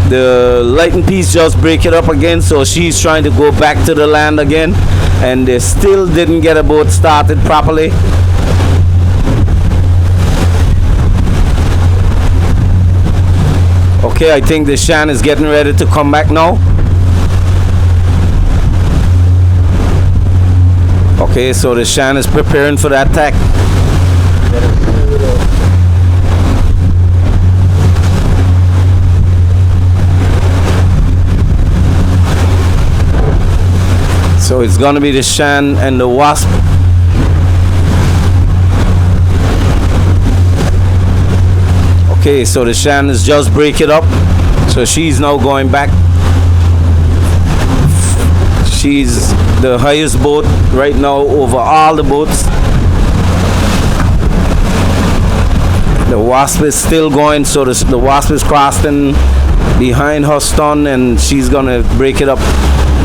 The Lightning Piece just break it up again, so she's trying to go back to the land again, and they still didn't get a boat started properly. Okay, I think the Shan is getting ready to come back now. Okay, so the Shan is preparing for that attack. So it's gonna be the Shan and the Wasp. Okay, so the Shan is just break it up. So she's now going back. She's the highest boat right now over all the boats. The Wasp is still going, so the Wasp is crossing behind her stun, and she's gonna break it up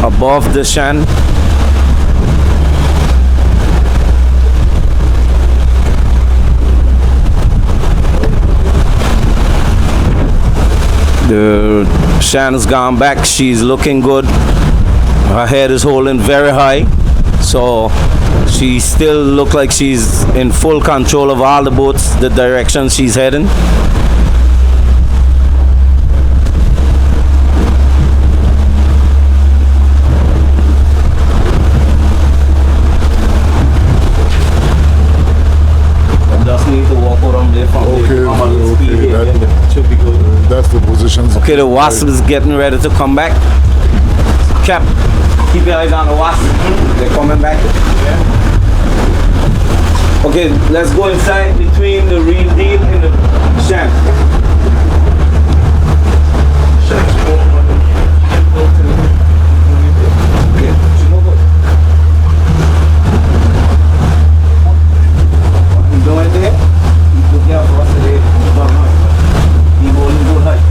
above the Shan. The Shan's gone back. She's looking good. Her head is holding very high, so she still looks like she's in full control of all the boats, the direction she's heading. Just need to walk around there from that should be good. that's the positions. Okay, the Wasp is getting ready to come back. Cap, keep your eyes on the Wasp. They're coming back. Okay, let's go inside between the real deal and the Shan. Okay, you know what? You go in there, you put your cross there, you go in good height.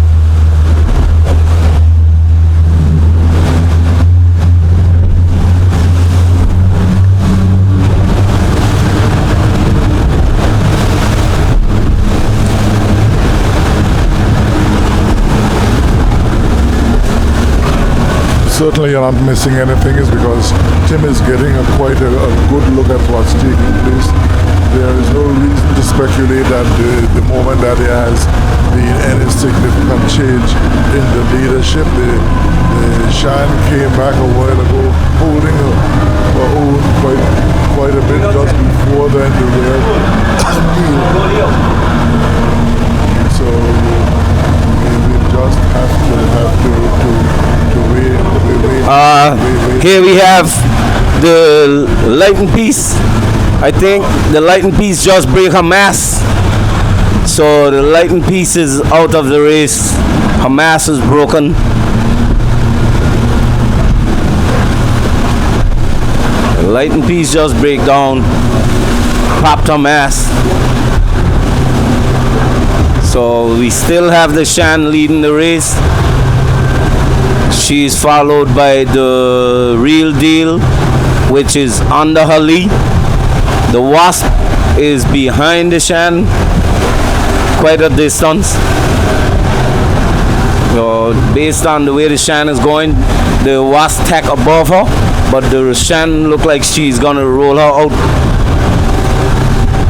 Certainly you're not missing anything is because Tim is getting quite a good look at what's taking place. There is no reason to speculate that the moment that there has been any significant change in the leadership, the Shan came back a while ago holding her own quite a bit just before then the rear deal. So we just have to wait. Here we have the lightning piece. I think the lightning piece just break her mast. So the lightning piece is out of the race. Her mast is broken. The lightning piece just break down, popped her mast. So we still have the Shan leading the race. She's followed by the Real Deal, which is under her lee. The Wasp is behind the Shan, quite a distance. So based on the way the Shan is going, the Wasp tack above her, but the Shan look like she's gonna roll her out.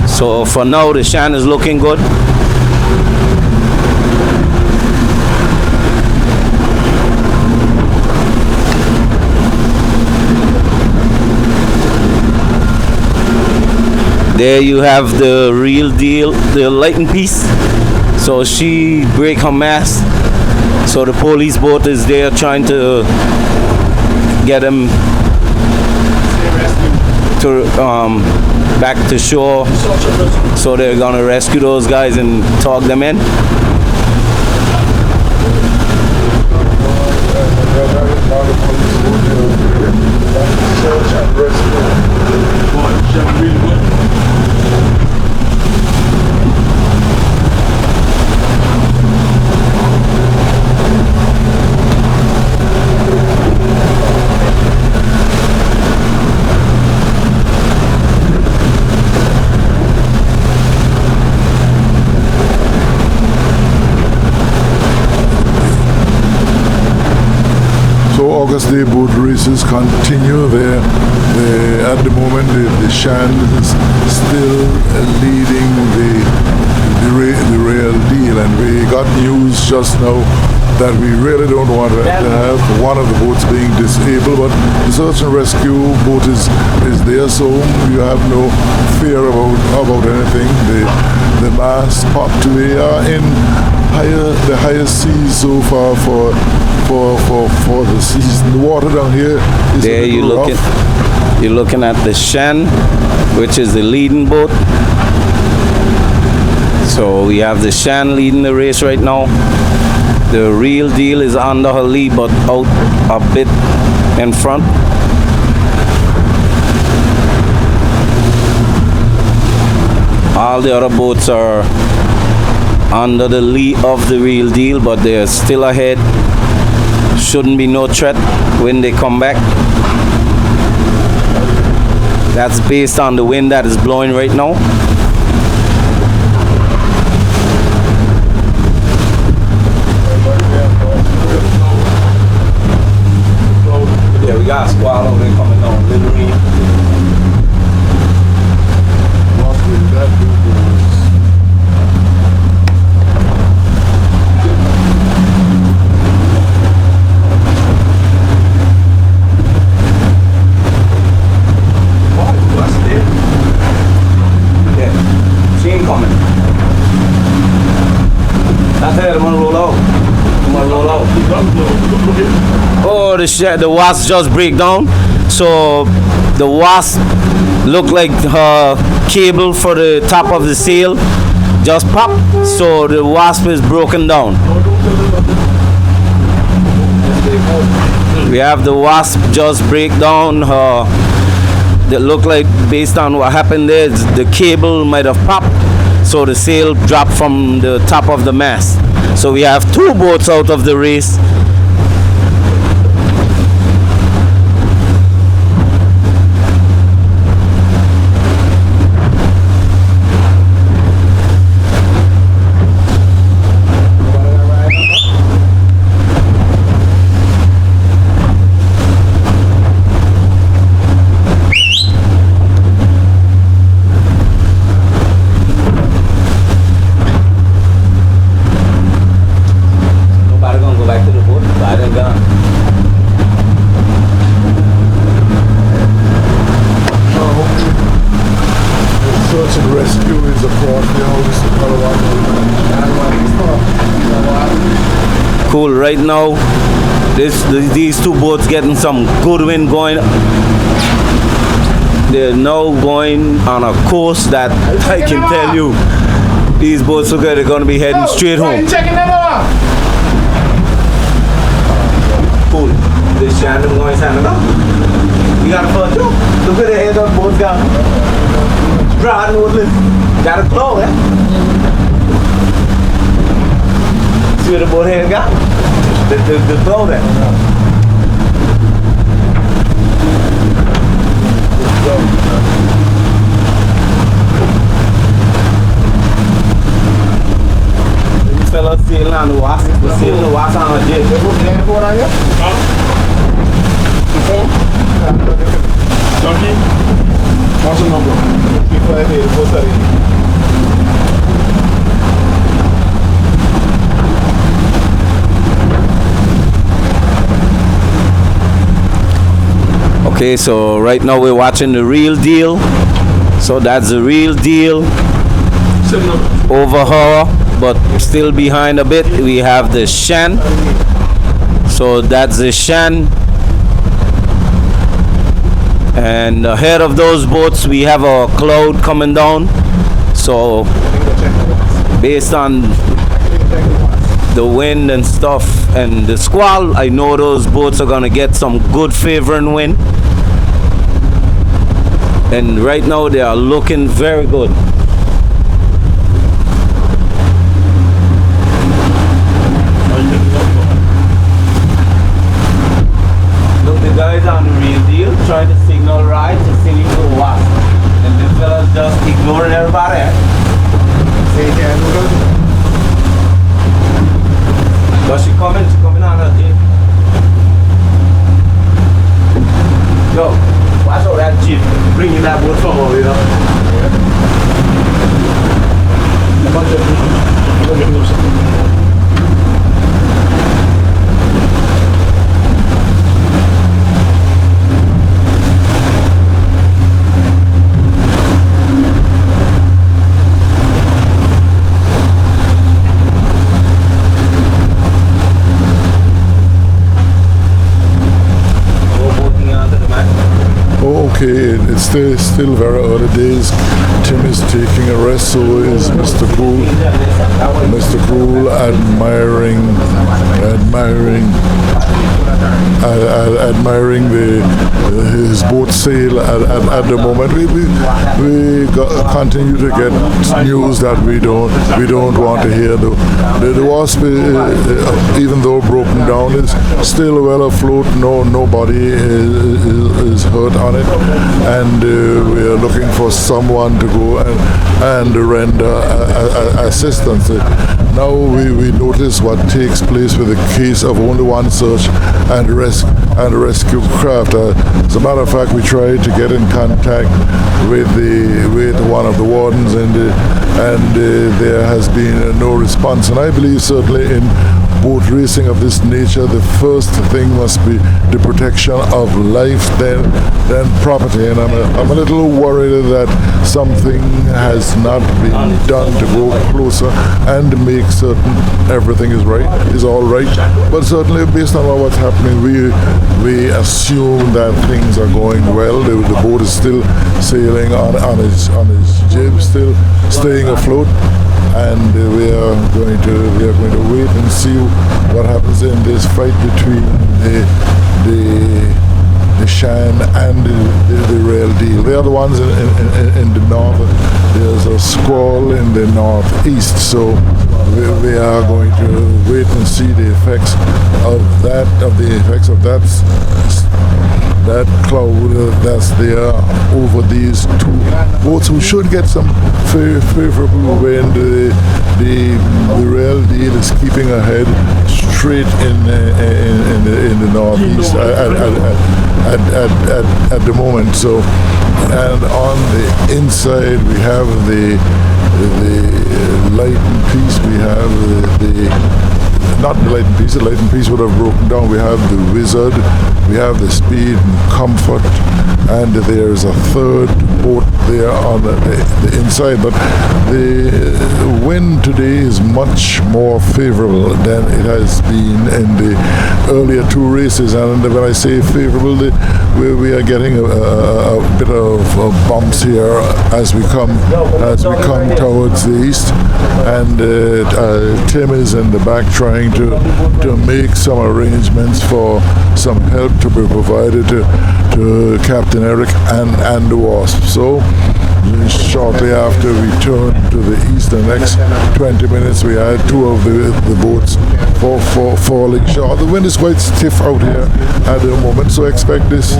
So for now, the Shan is looking good. There you have the Real Deal, the lightning piece. So she break her mast. So the police boat is there trying to get him to back to shore. So they're gonna rescue those guys and tug them in. August Day boat races continue there. At the moment, the Shan is still leading the Real Deal, and we got news just now that we really don't want to have one of the boats being disabled, but the search and rescue boat is there, so you have no fear about anything. The masts popped. We are in the highest seas so far for the season. The water down here is there. You're looking at the Shan, which is the leading boat. So we have the Shan leading the race right now. The Real Deal is under her lee, but out a bit in front. All the other boats are under the lee of the Real Deal, but they're still ahead. Shouldn't be no threat when they come back. That's based on the wind that is blowing right now. Yeah, we got a squall over there coming down, literally. What will that do to us? Yeah, she ain't coming. That's it, I'm gonna roll out. I'm gonna roll out. Oh, the wasp just break down. So the wasp look like her cable for the top of the sail just pop. So the wasp is broken down. We have the wasp just break down her. That look like, based on what happened there, the cable might have popped, so the sail dropped from the top of the mast. So we have 2 boats out of the race. Search and rescue is across the house. Cool. Right now, these 2 boats getting some good wind going. They're now going on a course that I can tell you, these boats are going to be heading straight home. Cool. This channel is going to stand up. You got a photo? Look at the head of both guys. Broad woodland. Got a claw, eh? See what the boat head got? The claw there. You fellas sailing on the wasp. We're sailing the wasp on a jet. Donkey, what's the number? Okay, so right now we're watching the Real Deal. So that's the Real Deal over her, but still behind a bit we have the Shan. So that's the Shan. And ahead of those boats we have a cloud coming down. So based on the wind and stuff and the squall, I know those boats are gonna get some good favoring wind. And right now they are looking very good. Look, the guys on the Real Deal trying to signal right to signal to wasp. And this fella's just ignoring everybody. But she's coming on her tail. Yo, watch out that jeep bringing that boat from over, you know. Okay, it's still very early days. Tim is taking a rest, so is Mr. Cool. Mr. Cool admiring the his boat sail at the moment. Continue to get news that we don't want to hear. The Wasp, even though broken down, is still well afloat. Nobody is hurt on it, and we are looking for someone to go and render assistance. Now we notice what takes place with the case of only one search and rescue craft. As a matter of fact, we tried to get in contact with one of the wardens, and there has been no response. And I believe certainly in boat racing of this nature, the first thing must be the protection of life, then property. And I'm a little worried that something has not been done to go closer and make certain everything is all right. But certainly, based on what's happening, we assume that things are going well. The boat is still sailing on his jib, still staying afloat. And we are going to wait and see what happens in this fight between the Shan and the Real Deal. They are the ones in the north. There's a squall in the northeast, so we are going to wait and see the effects of that cloud that's there over these two boats. We should get some favorable wind. The Real Deal is keeping ahead straight in the northeast at the moment. So, and on the inside we have the light and peace. We have not the light and peace. The light and peace would have broken down. We have the Wizard, we have the Speed and Comfort, and there's a third boat there on the inside. But the wind today is much more favorable than it has been in the earlier two races. And when I say favorable, we are getting a bit of bumps here as we come towards the east. And Tim is in the back trying to make some arrangements for some help to be provided to Captain Eric and the Wasp. So shortly after we turn to the east, the next 20 minutes we had two of the boats falling short. The wind is quite stiff out here at the moment, so expect this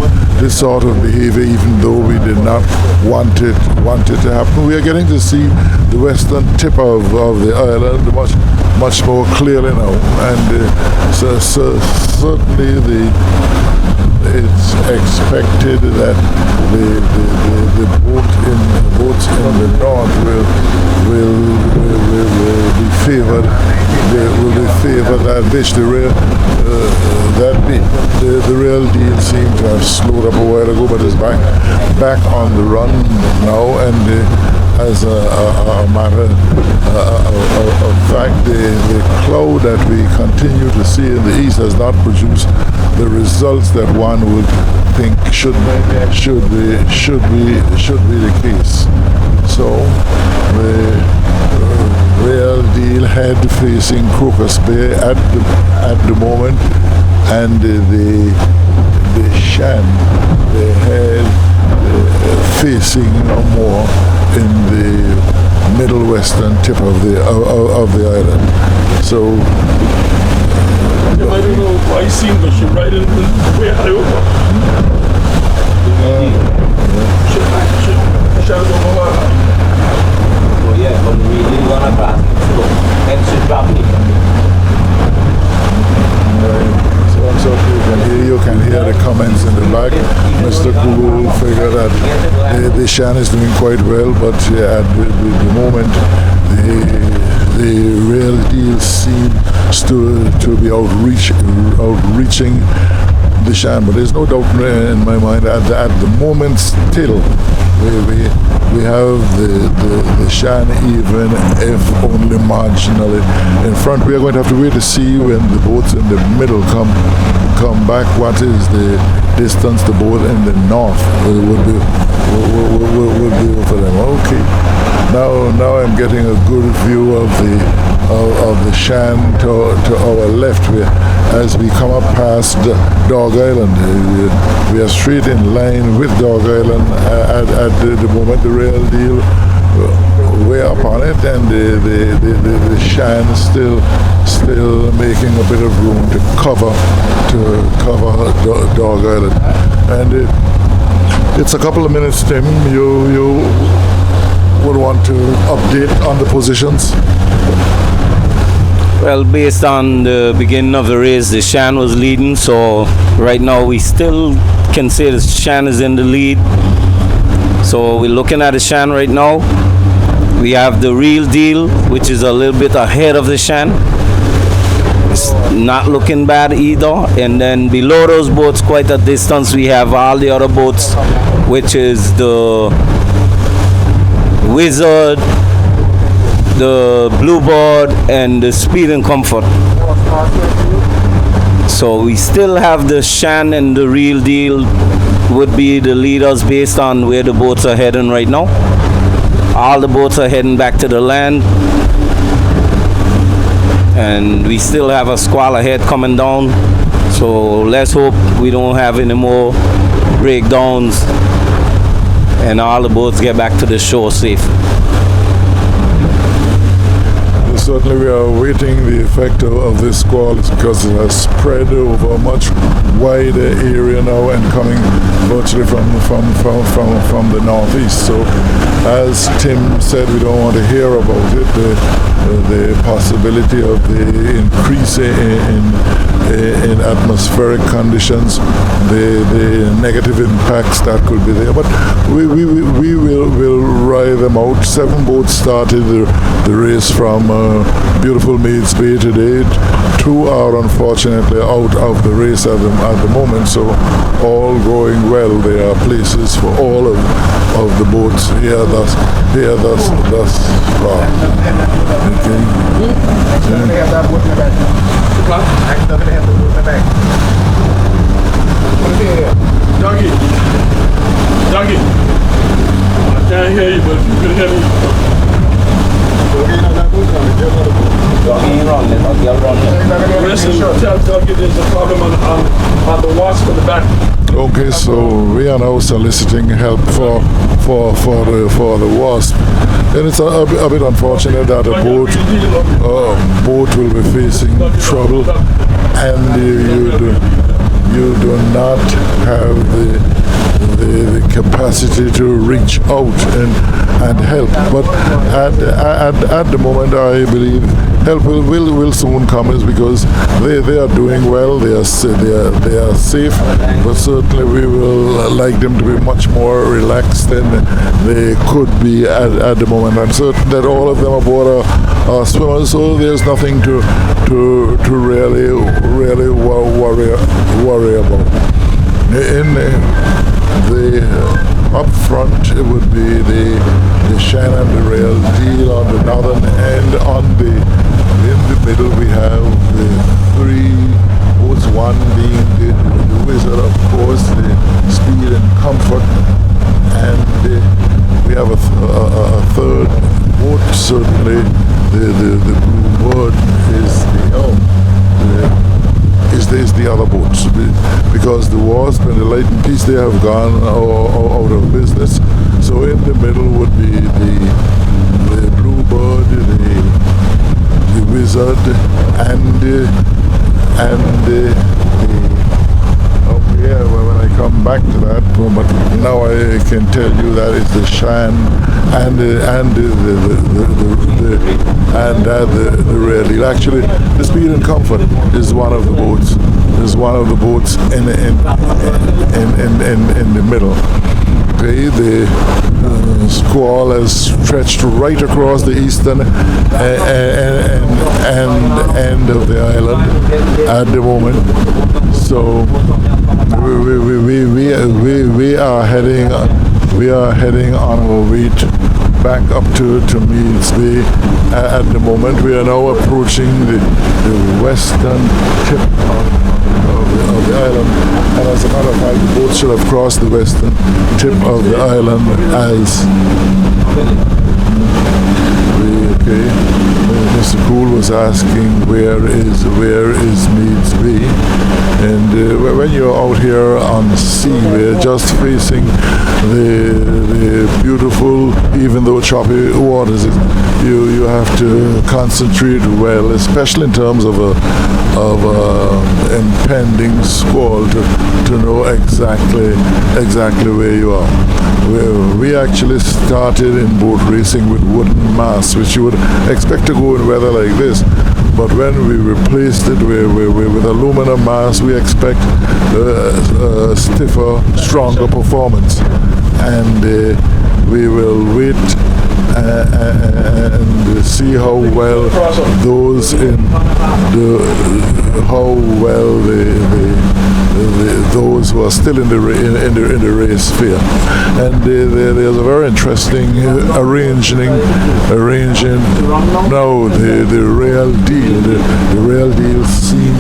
sort of behavior, even though we did not want it to happen. We are getting to see the western tip of the island much more clearly now, and so certainly it's expected that the boats in the north will be favored. They will be favored that which the Real Deal seemed to have slowed up a while ago, but is back on the run now, and as a matter of fact, the cloud that we continue to see in the east has not produced the results that one would think should be the case. So the Real Deal head facing Crocus Bay at the moment, and the Shan, the head facing more in the middle western tip of the island. So I don't know if I seen, but she right in way high over. She Oh yeah, but we didn't want to pass it slow. And she dropped it. So you can hear the comments in the back. Mr. Kulu figured that the Shan is doing quite well, but at the moment the Real Deal seems to be outreaching the Shan. But there's no doubt in my mind at the moment still we have the Shan, even if only marginally in front. We are going to have to wait to see when the boats in the middle come back, what is the distance the boat in the north would be for them. Okay, now I'm getting a good view of the Shan to our left. as we come up past Dog Island. We are straight in line with Dog Island at the moment. The real deal way up on it, and the Shan is still making a bit of room to cover Dog Island, and it's a couple of minutes, Tim. You would want to update on the positions? Well, based on the beginning of the race, the Shan was leading, so right now we still can say the Shan is in the lead. So we're looking at the Shan right now. We have the Real Deal, which is a little bit ahead of the Shan. It's not looking bad either. And then below those boats, quite a distance, we have all the other boats, which is the Wizard, the Bluebird, and the Speed and Comfort. So we still have the Shan and the Real Deal would be the leaders based on where the boats are heading right now. All the boats are heading back to the land, and we still have a squall ahead coming down, so let's hope we don't have any more breakdowns and all the boats get back to the shore safe. Certainly we are awaiting the effect of this squall because it has spread over a much wider area now and coming virtually from the northeast. So as Tim said, we don't want to hear about it. The possibility of the increase in atmospheric conditions, the negative impacts that could be there. But we will ride them out. 7 boats started the race from beautiful Maids Bay today. 2 are unfortunately out of the race at the moment, so all going well. There are places for all of the boats here thus far. Okay. Dougie, I can't hear you, but if you can hear me. Listen, tell Dougie there's a problem on the wasp in the back. Okay, so we are now soliciting help for the wasp, and it's a bit unfortunate that a boat will be facing trouble, and you do not have the capacity to reach out and help. But at the moment, I believe help will soon come, is because they are doing well. They are safe, but certainly we will like them to be much more relaxed than they could be at the moment. I'm certain that all of them aboard are swimmers, so there's nothing to really worry about. In the up front, it would be the Shan and the Real Deal on the northern end. In the middle, we have the 3 boats, one being the Wizard, of course, the Speed and Comfort, and we have a third boat. Certainly, the Bluebird is the other boats, because the Wasp and the Light and Peace, they have gone out of business. So in the middle would be the Bluebird, the Wizard, and when I come back to that, but now I can tell you that it's the Shan and the Real Deal. Actually, the Speed and Comfort is one of the boats. In the middle. Okay, the squall has stretched right across the eastern end of the island at the moment. So we are heading on our way back up to Maids Bay. At the moment, we are now approaching the western tip of the island, and as a matter of fact, the boat should have crossed the western tip of the island as we Okay. Mr. Cool was asking where is Meads Bay, and when you're out here on the sea, we're just facing the beautiful, even though choppy waters. You have to concentrate well, especially in terms of a impending squall to know exactly where you are. We actually started in boat racing with wooden masts, which you would expect to go in weather like this. But when we replaced it with aluminum masts, we expect a stiffer, stronger performance. And we will wait and see how well those those who are still in the race fare. And there's a very interesting arranging now the real deal. The real deal seem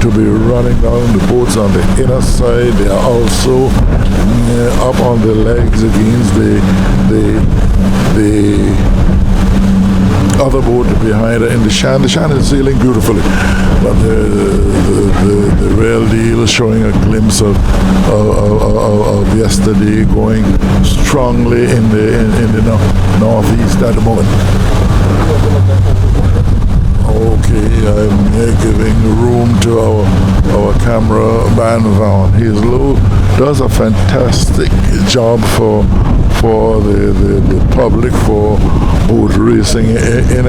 to be running down the boats on the inner side. They are also up on the legs against the other boat behind her in the Shan. The Shan is sailing beautifully, but the real deal is showing a glimpse of yesterday, going strongly in the northeast at the moment. Okay, I'm here giving room to our cameraman Van. He does a fantastic job for the public, for boat racing in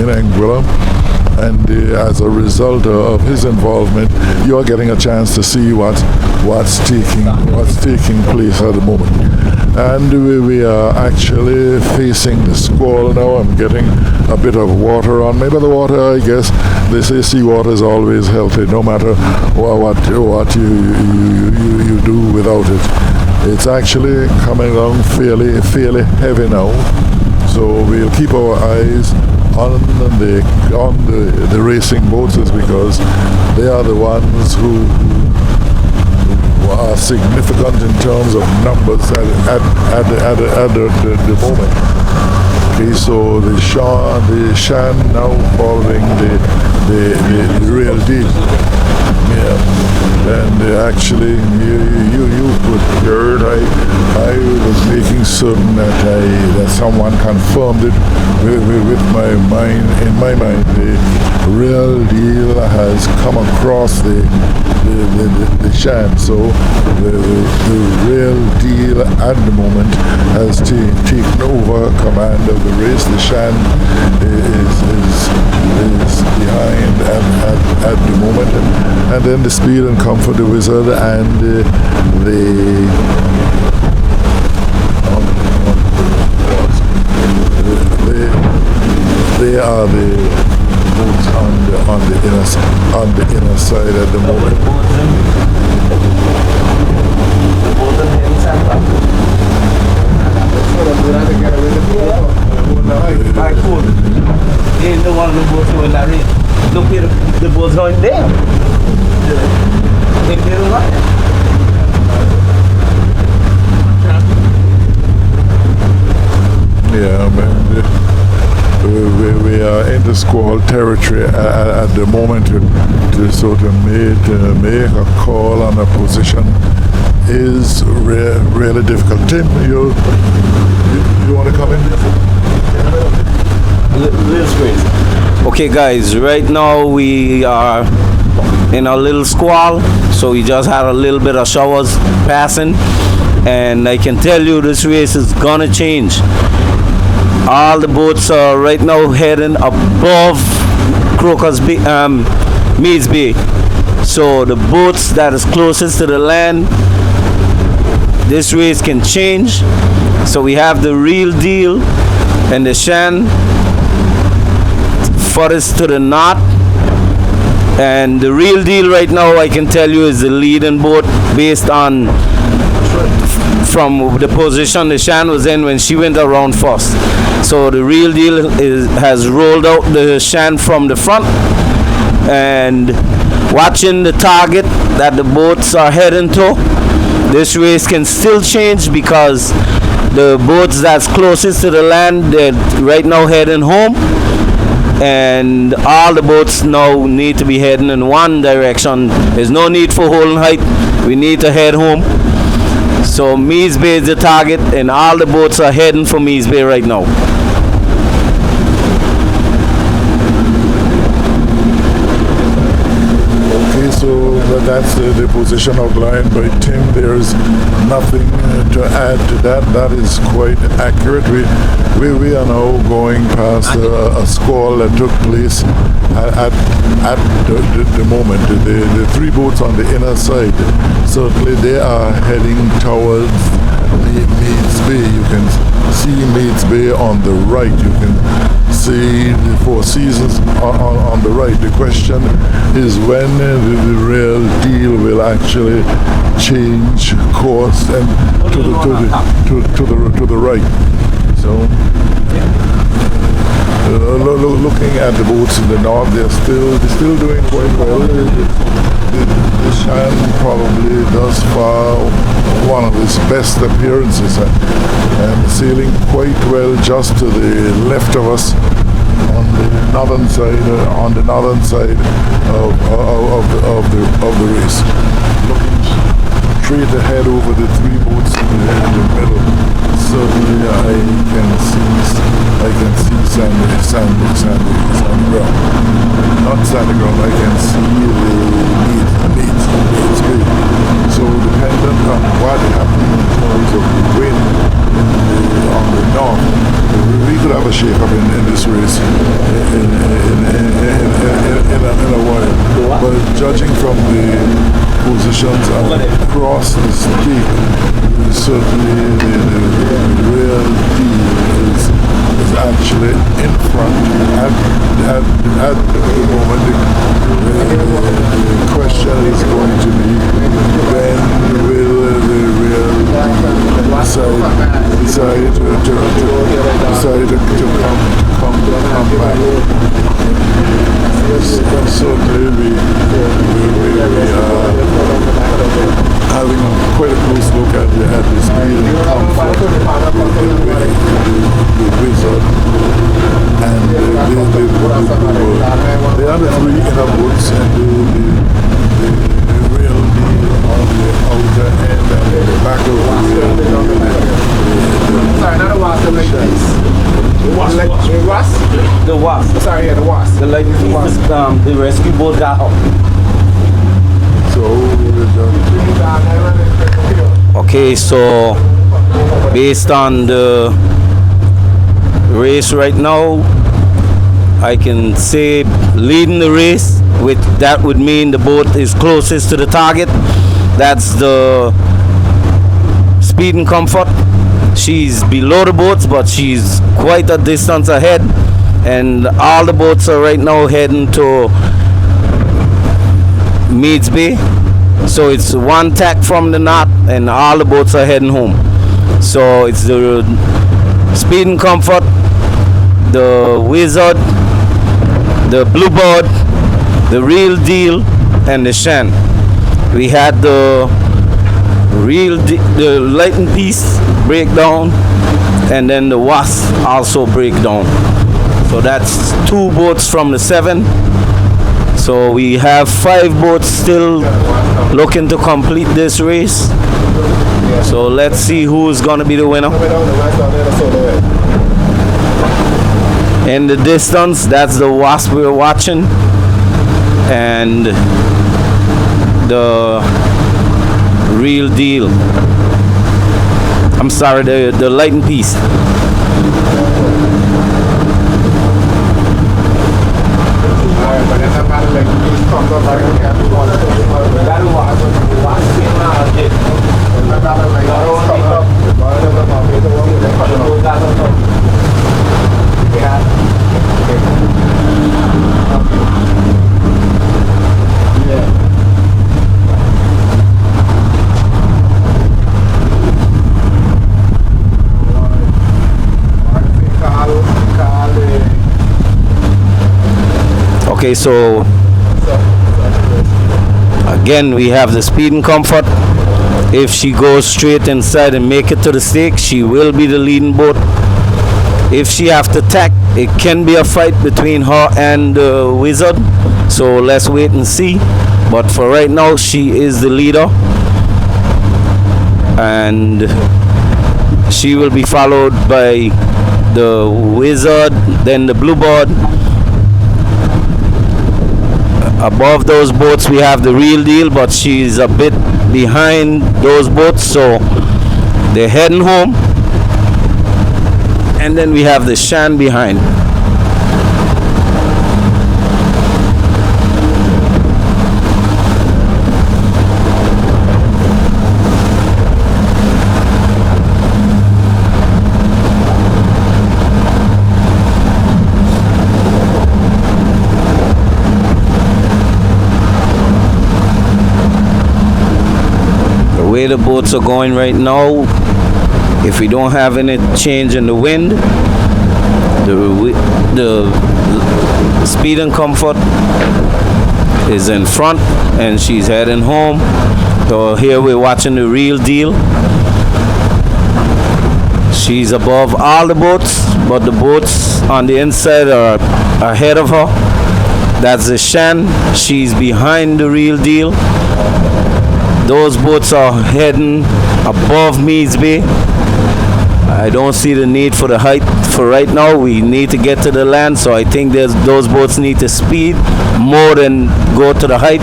Anguilla, and as a result of his involvement, you're getting a chance to see what's taking place at the moment. And we are actually facing the squall now. I'm getting a bit of water on me, but the water, I guess, they say seawater is always healthy, no matter what you do without it. It's actually coming along fairly heavy now, so we'll keep our eyes on the racing boats, because they are the ones who are significant in terms of numbers at the moment. Okay, so the Shan now following the real deal. Yeah. And actually, you could hear it. I was making certain that someone confirmed it with my mind. In my mind, the real deal has come across the Shan. So the real deal at the moment has taken over command of the race. The Shan is behind at the moment, and then the Speed and Comfort, the Wizard, and they are the boats on the inner side at the moment. Ain't the one of the boats going that race. Look here, the boat's going there. They did a lot. Yeah, man. We are in the squall territory at the moment to sort of make a call on a position is really difficult. Tim, you want to come in? Little space. Okay, guys. Right now we are in a little squall, so we just had a little bit of showers passing, and I can tell you this race is gonna change. All the boats are right now heading above Meads Bay. So the boats that is closest to the land, this race can change. So we have the real deal and the Shan furthest to the north. And the real deal right now, I can tell you, is the leading boat based on from the position the Shan was in when she went around first. So the real deal has rolled out the Shan from the front, and watching the target that the boats are heading to, This race can still change because the boats that's closest to the land, they're right now heading home, and all the boats now need to be heading in one direction. There's no need for holding height. We need to head home. So Meads Bay is the target, and all the boats are heading for Meads Bay right now. Okay, so that's the position outlined by Tim. There's nothing to add to that. That is quite accurate. We are now going past a squall that took place at the moment. The three boats on the inner side, certainly they are heading towards Meads Bay. You can see Meads Bay on the right. You can see the Four Seasons on the right. The question is when the real deal will actually change course and to the right. So looking at the boats in the north, they're still doing quite well. The Shan probably thus far one of his best appearances, and sailing quite well just to the left of us on the northern side of the race. Looking straight ahead over the three boats in the middle. Certainly I can see sandy ground. Not sandy ground, I can see the Meads Bay. So dependent on what happens in terms of the wind on the north, we could have a shake-up in this race in a while. But judging from the positions across the state, certainly the real deal is actually in front at the moment. The question is going to be when will the real deal decide to come back. Certainly we are having quite a close look at the speed and comfort the Wizard and the other three inner boats, and the real deal on the outer end and the back of The Wasp. Sorry, yeah, the Wasp. The Lightning Piece, the rescue boat got out. Okay, so based on the race right now, I can say leading the race, which that would mean the boat is closest to the target. That's the Speed and Comfort. She's below the boats, but she's quite a distance ahead, and all the boats are right now heading to Meads Bay. So it's one tack from the north, and all the boats are heading home. So it's the Speed and Comfort, the Wizard, the Bluebird, the Real Deal, and the Shan. We had the Lightning Piece break down, and then the Wasp also break down. So that's 2 boats from the 7. So we have 5 boats still looking to complete this race. So let's see who's gonna be the winner. In the distance, that's the Wasp we're watching, and the Real Deal. I'm sorry, the Lightning Piece. Okay, so again we have the Speed and Comfort If she goes straight inside and make it to the stake, she will be the leading boat. If she have to tack, it can be a fight between her and the Wizard. So let's wait and see. But for right now, she is the leader. And she will be followed by the Wizard, then the Bluebird. Above those boats we have the Real Deal, but she's a bit behind those boats, so they're heading home. And then we have the Shan behind. The way the boats are going right now, if we don't have any change in the wind, the Speed and Comfort is in front and she's heading home. So here we're watching the Real Deal. She's above all the boats, but the boats on the inside are ahead of her. That's the Shan. She's behind the Real Deal. Those boats are heading above Meads Bay. I don't see the need for the height for right now. We need to get to the land, so I think those boats need to speed more than go to the height,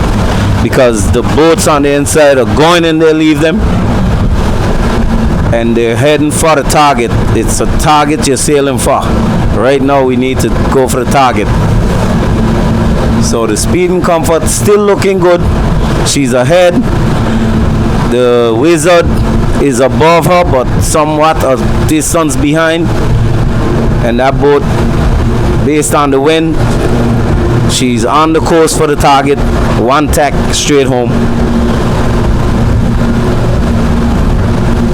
because the boats on the inside are going in there, leave them, and they're heading for the target. It's a target you're sailing for. Right now we need to go for the target. So the Speed and Comfort still looking good. She's ahead. The Wizard is above her, but somewhat a distance behind. And that boat, based on the wind, she's on the course for the target. One tack straight home.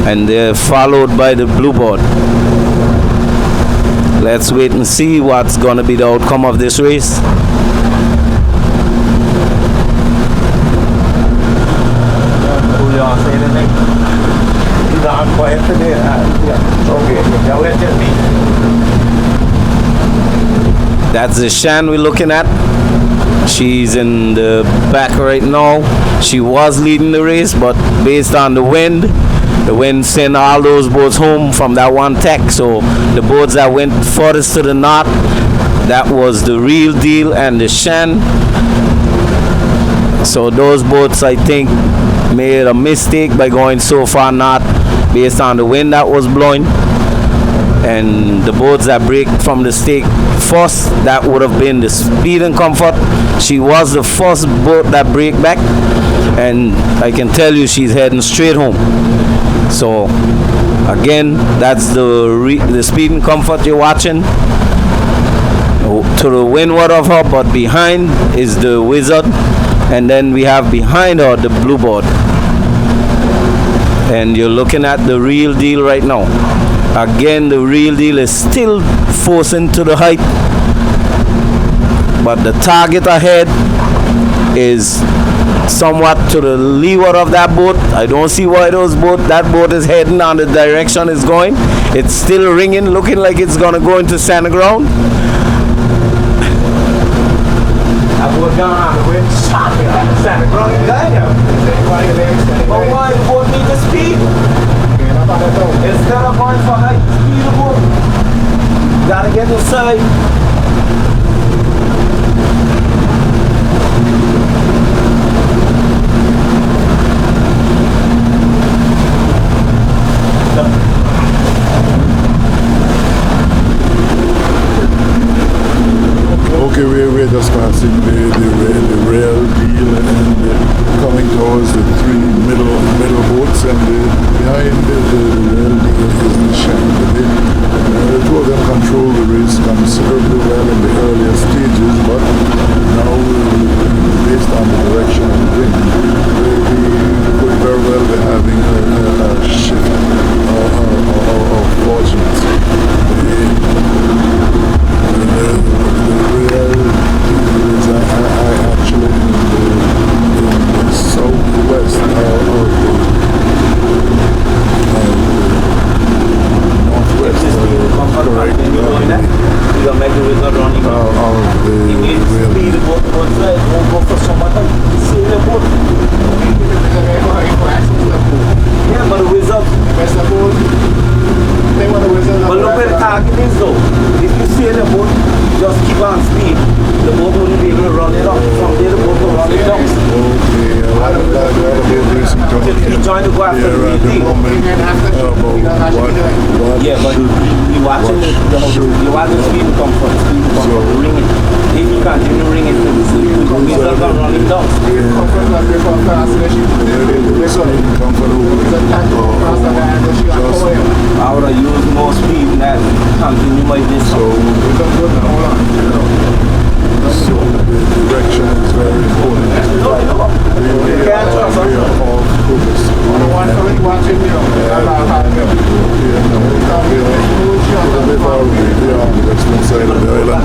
And they're followed by the Bluebird. Let's wait and see what's going to be the outcome of this race. That's the Shan we're looking at. She's in the back right now. She was leading the race, but based on the wind sent all those boats home from that one tack. So the boats that went furthest to the north, that was the Real Deal and the Shan. So those boats, I think, made a mistake by going so far north based on the wind that was blowing. And the boats that break from the stake first, that would have been the Speed and Comfort. She was the first boat that break back, and I can tell you she's heading straight home. So again, that's the Speed and Comfort you're watching to the windward of her, but behind is the Wizard, and then we have behind her the Bluebird. And you're looking at the Real Deal right now. Again, the Real Deal is still forcing to the height, but the target ahead is somewhat to the leeward of that boat. I don't see why that boat is heading on the direction it's going. It's still ringing, looking like it's gonna go into center ground. That boat gone on the wind, center ground, but why the boat need to speed? Instead of going for height, speed the boat. Gotta get inside. Okay, we're just passing the Real Deal and coming towards the three middle boats, and behind the Real Deal is the Shan. The two of them control the race considerably well in the earlier stages, but now, based on the direction of the wind, we could very well be having a shift of fortunes. The Real is actually in the southwest of the just keep on speed, the boat wouldn't be able to run it up. From there, the boat will run it down. Okay, a lot of boat racing Till you join to go after here the at the meeting. moment about what Yeah, but you watching it, you watching the speed come from ring it. If you continue ring it, the wizard gonna run it down. I would have used more speed than that. Continue like this. So the direction is very important. We are all focused. Western side of the island.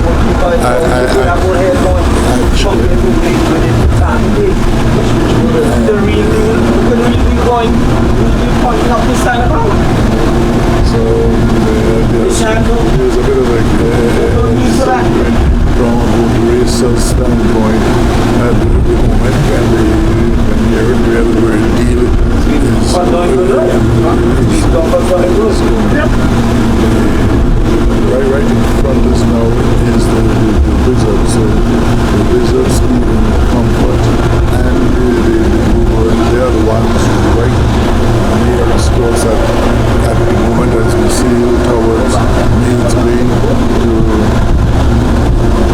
The real going, pointing up this side of the So there's a bit of a from a racer's standpoint at the moment when you're where the deal is right in front of us now is the Wizard. So the Wizard Speed and Comfort and they are the ones right nearest to us at the moment as we sail towards Mains Bay to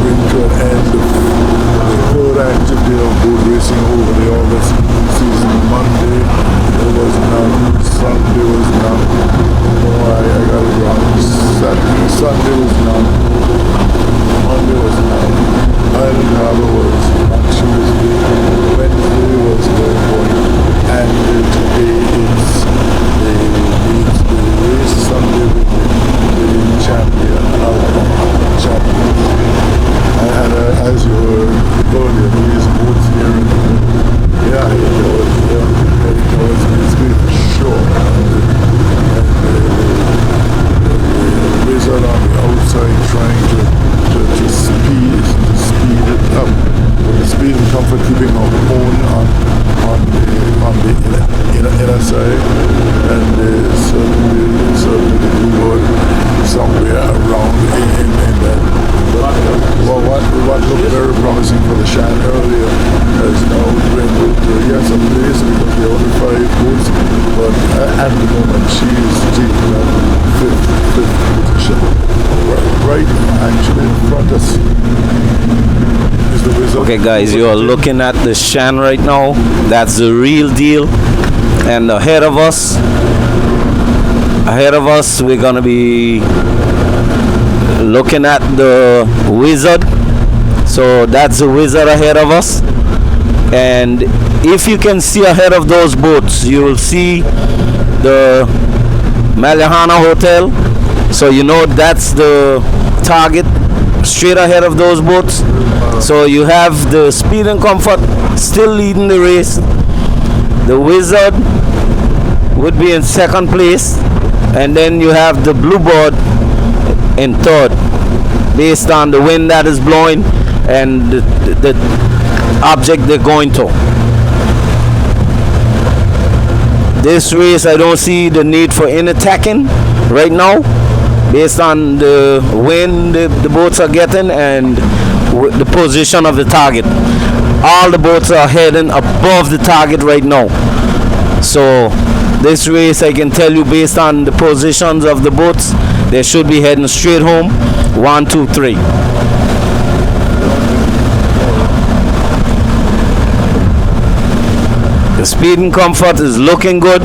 bring to an end the third active day of boat racing over the August season. Monday there was none, Sunday was none. Oh, I got it wrong. Sunday was none. Monday was none. Island Harbor was on Tuesday. Wednesday was no point. And today it's the race. Sunday with the champion, champion. And as you heard earlier, these boats here, yeah, it was for sure. And the Wizard on the outside trying to speed it up. But the speed and comfort keeping our own on the inner side. And certainly the board somewhere around in that. Well, what looked very promising for the Shan earlier has now dwindled to yes, a place because there are only 5 boats, but at the moment she is taking up fifth position. Right actually in front of us is the Wizard. Okay guys, you are looking at the Shan right now. That's the real deal. And ahead of us we're gonna be looking at the Wizard. So that's the Wizard ahead of us, and if you can see ahead of those boats, you will see the Malihana Hotel. So you know that's the target straight ahead of those boats. So you have the Speed and Comfort still leading the race. The Wizard would be in second place, and then you have the Bluebird in third, based on the wind that is blowing and the object they're going to. This race, I don't see the need for any attacking right now, based on the wind the boats are getting and the position of the target. All the boats are heading above the target right now. So this race, I can tell you, based on the positions of the boats, they should be heading straight home. 1, 2, 3. The Speed and Comfort is looking good.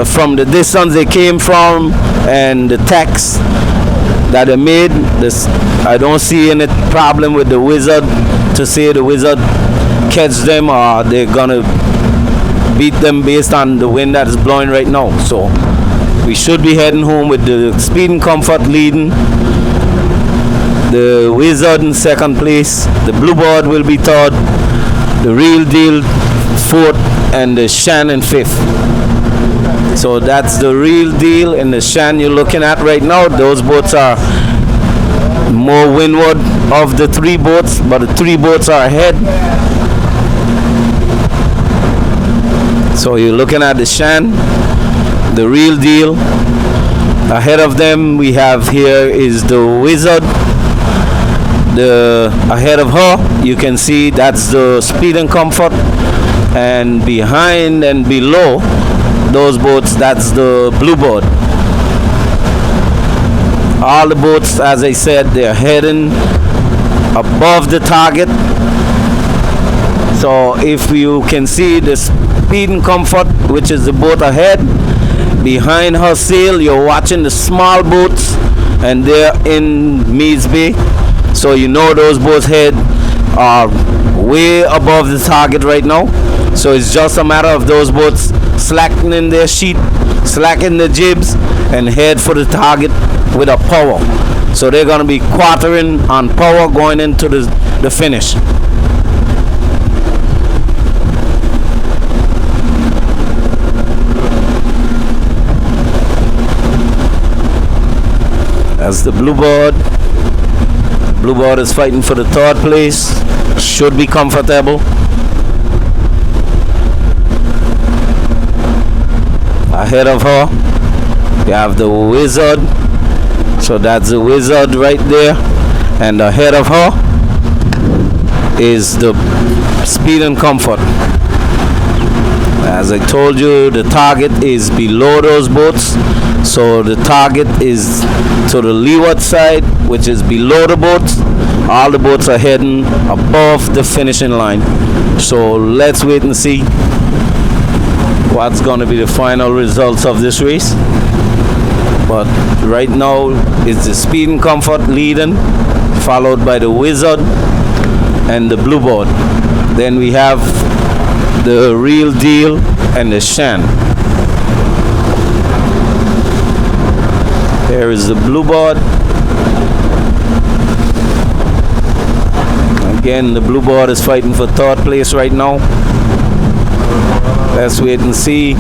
From the distance they came from and the tacks that they made, I don't see any problem with the Wizard to say the Wizard catch them or they're gonna beat them based on the wind that is blowing right now. So we should be heading home with the Speed and Comfort leading, the Wizard in second place, the Bluebird will be third, the Real Deal fourth, and the Shan in fifth. So that's the Real Deal and the Shan you're looking at right now. Those boats are more windward of the 3 boats, but the 3 boats are ahead. So you're looking at the Shan, the Real Deal, Ahead of them we have here is the Wizard. Ahead of her you can see that's the Speed and Comfort, and behind and below those boats that's the Bluebird. All the boats, as I said, they're heading above the target. So if you can see the Speed and Comfort, which is the boat ahead, behind her sail you're watching the small boats, and they're in Meads Bay. So you know those boats head are way above the target right now. So it's just a matter of those boats slackening their sheet, slacking the jibs, and head for the target with a power. So they're going to be quartering on power going into the finish. That's the Bluebird. Bluebird is fighting for the third place. Should be comfortable. Ahead of her, you have the Wizard. So that's the Wizard right there. And ahead of her is the Speed and Comfort. As I told you, the target is below those boats. So the target is to the leeward side, which is below the boats. All the boats are heading above the finishing line. So let's wait and see what's going to be the final results of this race. But right now it's the Speed and Comfort leading, followed by the Wizard and the Bluebird. Then we have the Real Deal and the Shan. Here is the Bluebird. Again, the Bluebird is fighting for third place right now. Let's wait and see.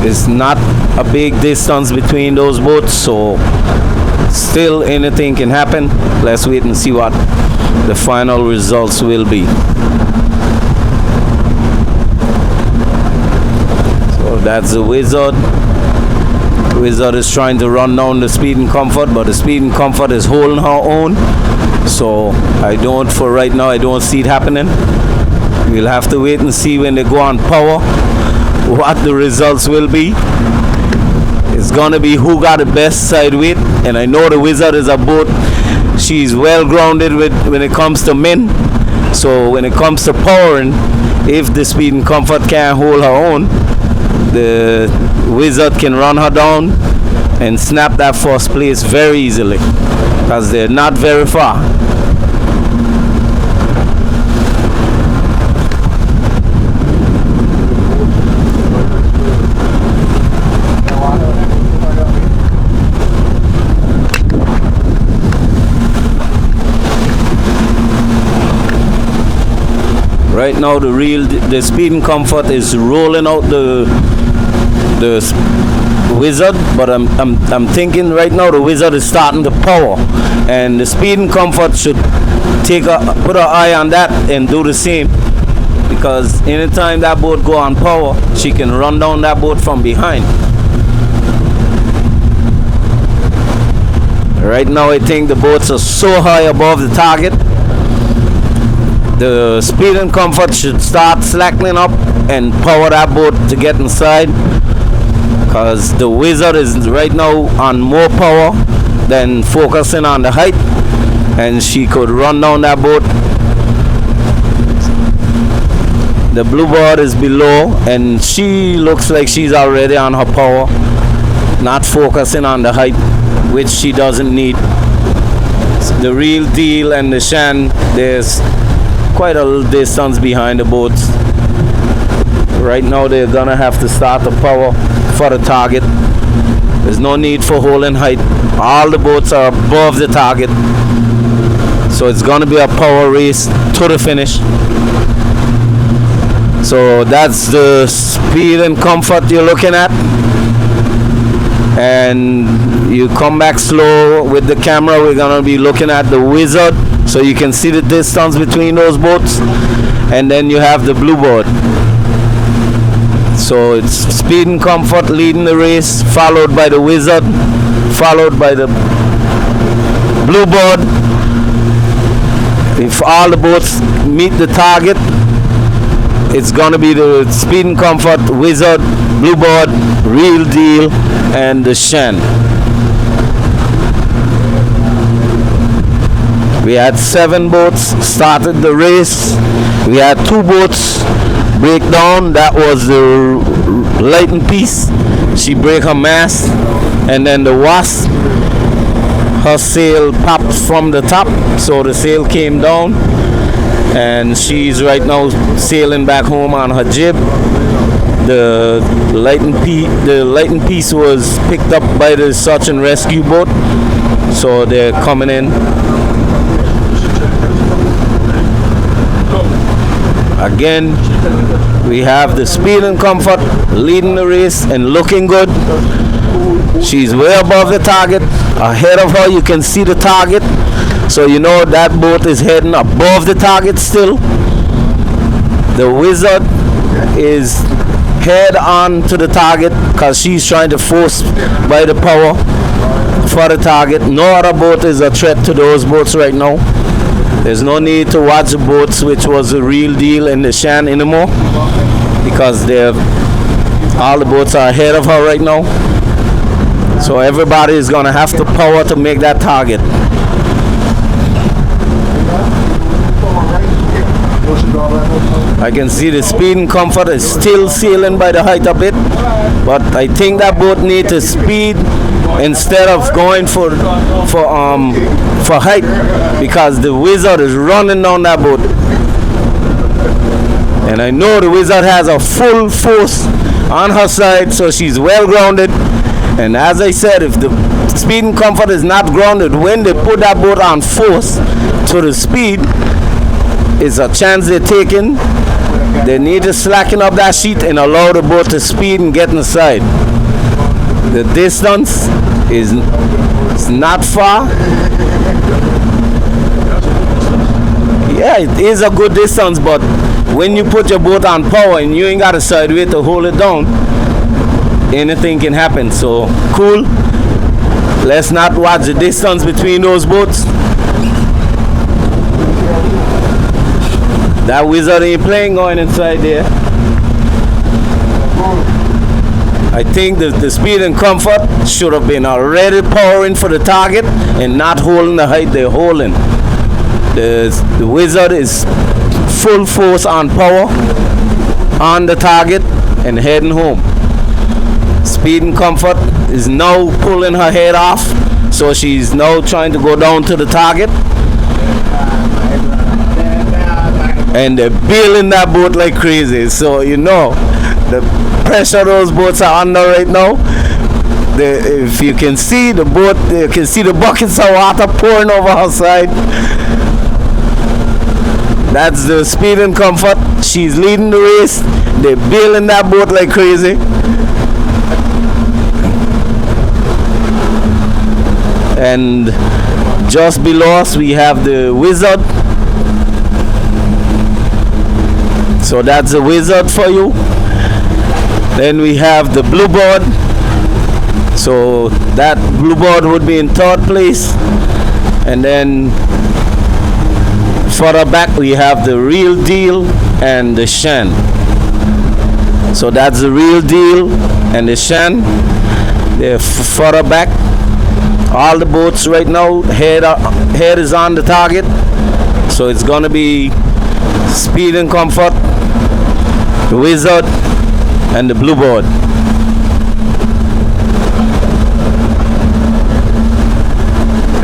It's not a big distance between those boats, so still anything can happen. Let's wait and see what the final results will be. So that's the Wizard. Wizard is trying to run down the Speed and Comfort, but the Speed and Comfort is holding her own. So for right now, I don't see it happening. We'll have to wait and see when they go on power what the results will be. It's gonna be who got the best side weight, and I know the Wizard is a boat. She's well grounded when it comes to men. So when it comes to powering, if the Speed and Comfort can't hold her own, the Wizard can run her down and snap that first place very easily, because they're not very far. Right now the Speed and Comfort is rolling out the Wizard, but I'm thinking right now the Wizard is starting to power, and the Speed and Comfort should put her eye on that and do the same, because anytime that boat go on power, she can run down that boat from behind. Right now I think the boats are so high above the target, the Speed and Comfort should start slackening up and power that boat to get inside, because the Wizard is right now on more power than focusing on the height, and she could run down that boat. The Bluebird is below, and she looks like she's already on her power, not focusing on the height, which she doesn't need. The Real Deal and the Shan, there's quite a little distance behind the boats. Right now they're gonna have to start the power for the target. There's no need for holding height. All the boats are above the target, so it's gonna be a power race to the finish. So that's the Speed and Comfort you're looking at, and you come back slow with the camera. We're gonna be looking at the Wizard, so you can see the distance between those boats, and then you have the Bluebird. So it's Speed and Comfort leading the race, followed by the Wizard, followed by the Bluebird. If all the boats meet the target, it's gonna be the Speed and Comfort, Wizard, Bluebird, Real Deal, and the Shan. We had 7 boats started the race. We had 2 boats break down. That was the Lightning Piece. She break her mast, and then the Wasp, her sail popped from the top, so the sail came down, and she's right now sailing back home on her jib. The Lightning Piece was picked up by the search and rescue boat, so they're coming in. Again, we have the Speed and Comfort leading the race and looking good. She's way above the target. Ahead of her, you can see the target. So you know that boat is heading above the target still. The Wizard is head on to the target because she's trying to force by the power for the target. No other boat is a threat to those boats right now. There's no need to watch the boats, which was the Real Deal and the Shan anymore, because all the boats are ahead of her right now. So everybody is gonna have to power to make that target. I can see the Speed and Comfort is still sailing by the height of it, but I think that boat needs to speed instead of going for height, because the Wizard is running down that boat, and I know the Wizard has a full force on her side, so she's well grounded. And as I said, if the Speed and Comfort is not grounded, when they put that boat on force to the speed, it's a chance they're taking. They need to slacken up that sheet and allow the boat to speed and get inside. The distance is not far. Yeah, it is a good distance, but when you put your boat on power and you ain't got a side way to hold it down, anything can happen. So cool. Let's not watch the distance between those boats. That Wizard ain't playing going inside there. I think the Speed and Comfort should have been already powering for the target and not holding the height they're holding. The Wizard is full force on power on the target and heading home. Speed and Comfort is now pulling her head off, so she's now trying to go down to the target. And they're bailing that boat like crazy. So you know the pressure those boats are under right now. If you can see the boat, you can see the buckets of water pouring over her side. That's the Speed and Comfort. She's leading the race. They're bailing that boat like crazy. And just below us we have the Wizard. So that's the Wizard for you. Then we have the Bluebird. So that Bluebird would be in 3rd place. And then further back we have the Real Deal and the Shan. So that's the Real Deal and the Shan. They're further back. All the boats right now, head is on the target. So it's gonna be Speed and Comfort, the Wizard, and the Bluebird.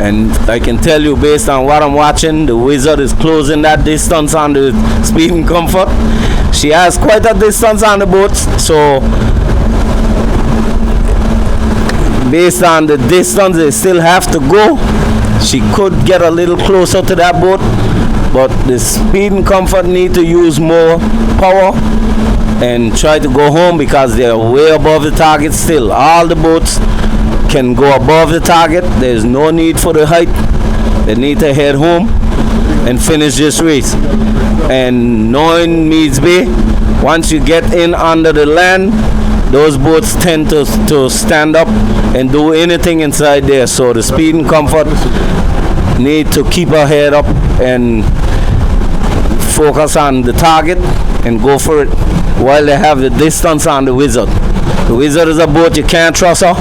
And I can tell you, based on what I'm watching, the Wizard is closing that distance on the Speed and Comfort. She has quite a distance on the boats, so based on the distance they still have to go, she could get a little closer to that boat. But the Speed and Comfort need to use more power and try to go home, because they're way above the target still. All the boats can go above the target. There's no need for the height. They need to head home and finish this race. And knowing Meads Bay, Once you get in under the land, those boats tend to stand up and do anything inside there. So the Speed and Comfort need to keep her head up and focus on the target and go for it while they have the distance on the Wizard. The Wizard is a boat you can't trust her.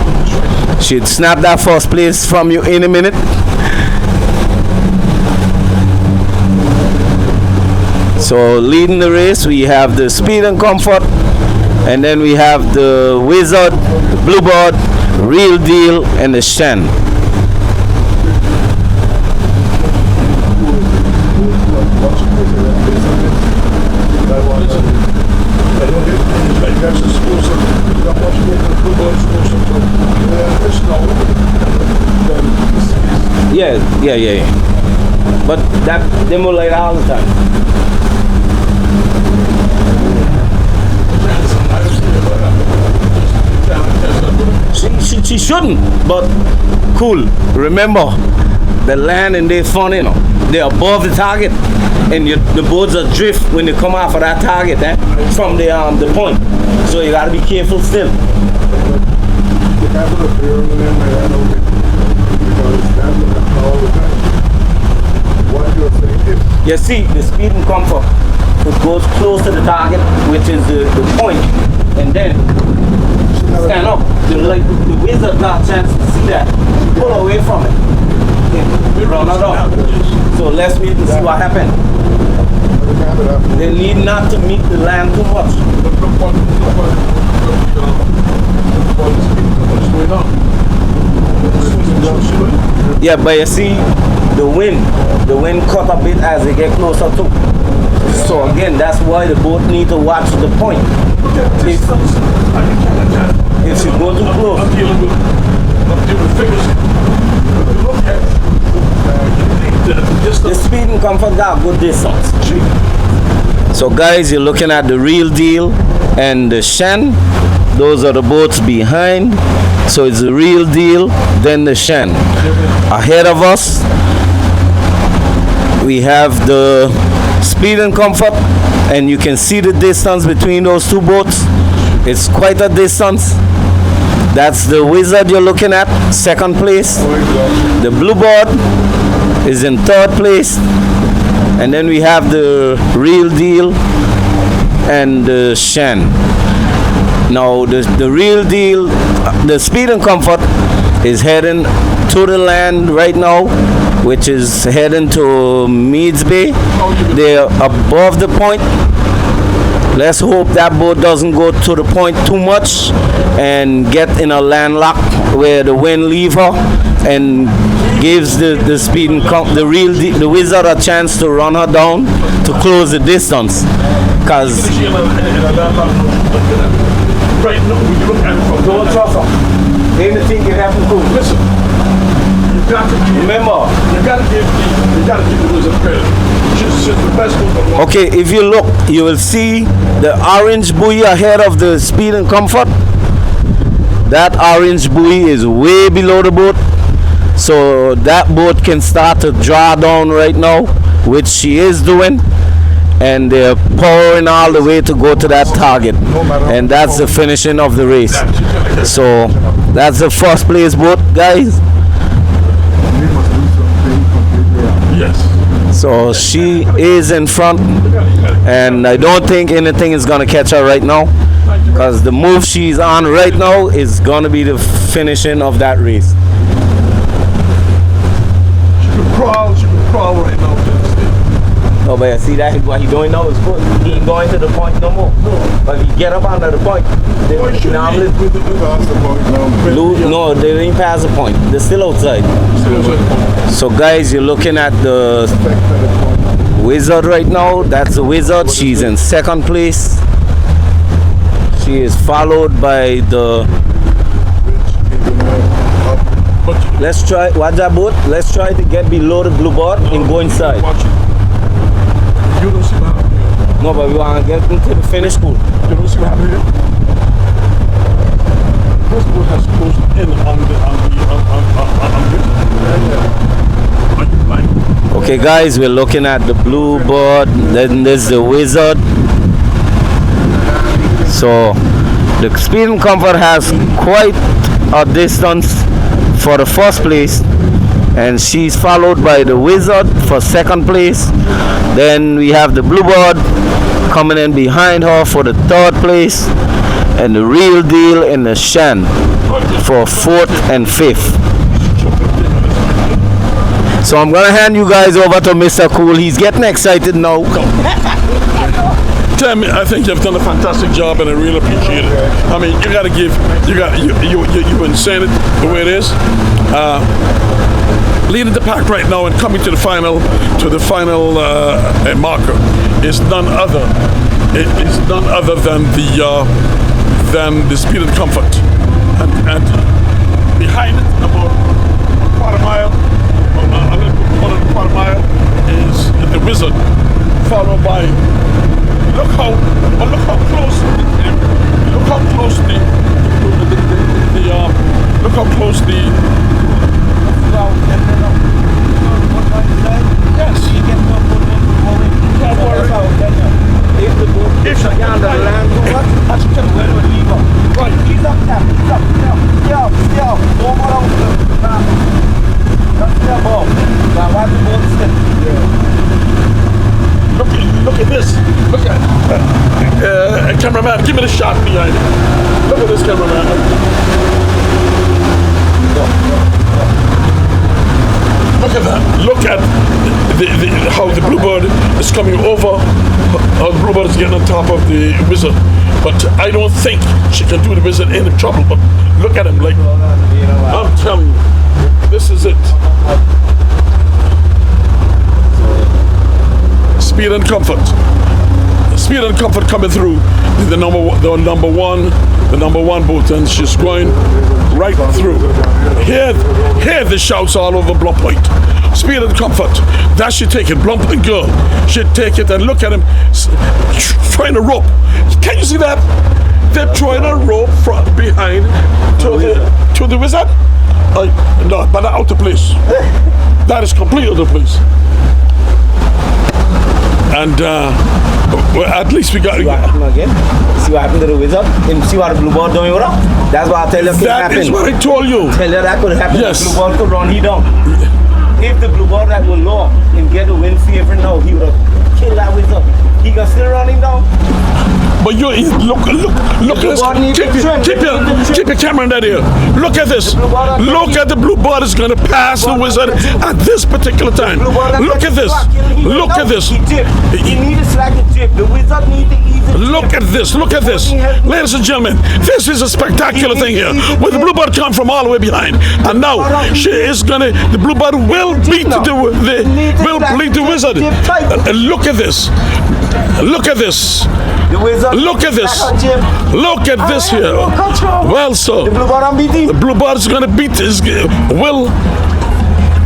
She'd snap that first place from you in a minute. So leading the race, we have the Speed and Comfort, and then we have the Wizard, the Bluebird, Real Deal, and the Shen. Yeah. But that they move like all the time. She shouldn't, but cool. Remember, the land and they fun, you know. They're above the target, and the boats adrift when they come off of that target, from the point. So you gotta be careful still. You see, the Speed and Comfort, it goes close to the target, which is the point, and then stand up. The Wizard got a chance to see that. Pull away from it. Run it up. So let's wait and see what happened. They need not to meet the land too much. Yeah, but you see, the wind cut a bit as they get closer to. So again, that's why the boat need to watch the point. If you go too close. The Speed and Comfort got good distance. So guys, you're looking at the Real Deal and the Shen. Those are the boats behind. So it's the Real Deal, then the Shen. Ahead of us, we have the Speed and Comfort, and you can see the distance between those two boats. It's quite a distance. That's the Wizard you're looking at, second place. The Bluebird is in third place. And then we have the Real Deal and the Shen. Now the Real Deal, the Speed and Comfort is heading to the land right now, which is heading to Meads Bay. They're above the point. Let's hope that boat doesn't go to the point too much and get in a landlock where the wind leave her and gives the Speed and the Wizard a chance to run her down to close the distance. Cause right now, when you look at it from don't trust her. Anything can happen to her. Listen, you got to give, remember, you got to give the Wizard credit. She's the best one. Okay, if you look, you will see the orange buoy ahead of the Speed and Comfort. That orange buoy is way below the boat, so that boat can start to draw down right now, which she is doing, and they're pouring all the way to go to that target, and that's the finishing of the race. So that's the first place boat, guys. Yes. So she is in front, and I don't think anything is going to catch her right now, because the move she's on right now is going to be the finishing of that race. She could crawl right now to the stage. Oh, but see that what he's doing now is good. He ain't going to the point no more. No. But if you get up under the point, they normally no, they ain't past the point. They're still outside. So guys, you're looking at the Wizard right now. That's the Wizard. She's in second place. She is followed by the. Let's try. Watch that boat. Let's try to get below the Bluebird and go inside. You don't see what happened here. No, but we want to get into the finish pool. You don't see what happened here. This boat has closed in on Okay, guys, we're looking at the Bluebird. Then there's the Wizard. So the Speed and Comfort has quite a distance for the first place, and she's followed by the Wizard for second place. Then we have the Bluebird coming in behind her for the third place, and the Real Deal and the Shan for fourth and fifth. So I'm gonna hand you guys over to Mr. Cool. He's getting excited now. Tim, I think you've done a fantastic job, and I really appreciate it. I mean, you got to give, you insane it the way it is. Leading the pack right now and coming to the final marker is none other. It is none other than the Speed and Comfort, and behind it about a quarter mile, a little bit more than a quarter mile, is the Wizard, followed by. Look how close the yes. Don't worry. If she can land, that's right. He's up there. Yo. Don't go down. That's the ball. Now watch the ball stick. Look at this. Look at cameraman. Give me the shot behind it. Look at this, cameraman. Look at that. Look at how the Bluebird is coming over. How the Bluebird is getting on top of the Wizard. But I don't think she can do the Wizard any trouble. But look at him. Like, I'm telling you, this is it. Speed and Comfort. Speed and Comfort coming through the number one boat, and she's going right through. Hear the shouts all over Bluff Point. Speed and Comfort. That should take it. Bluff Point girl should take it, and look at him trying to rope. Can you see that? They're trying to rope from behind to the Wizard. No, but out of place. That is completely out of place. And at least we got. See what happened again? See what happened to the Wizard? See what the Bluebird doing over? That's what I tell you can happen. That is what I told you. Tell you that could happen. Yes. The Bluebird could run he down. If the Bluebird that will low and get a wind favor now, he would have killed that Wizard. He can still run him down. But you look at this. Keep your camera in that ear. Look at this. Look at the Bluebird is going to pass the Wizard at this particular time. Look at this. Look at this. He needs a slack and chip. The Wizard needs to ease it. Look at this. Look at this. Ladies and gentlemen, this is a spectacular thing here. Where the Bluebird come from all the way behind. And now she is going to, the Bluebird will beat the Wizard. Look at this. Look at this. Look at this. Look at this here. Well, so the Bluebird is going to beat his will.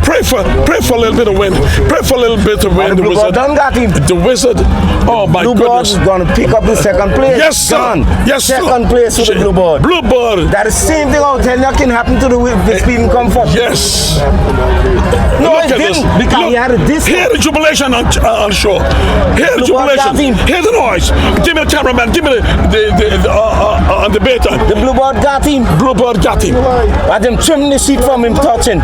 Pray for a little bit of wind. Pray for a little bit of wind. The Wizard done got him. The Wizard. Oh my goodness. Bluebird is going to pick up the second place. Yes, sir. Gone. Yes, sir. Second place for the Bluebird. Bluebird. That is the same thing I'll tell you can happen to the Speed and Comfort. Yes. No, Look it at this. didn't. Because he had a distance. Hear the jubilation on shore. Hear the jubilation. Hear the noise. Give me the cameraman. Give me the on the beta. The Bluebird got him. Bluebird got him. But them trimming the sheet from him touching.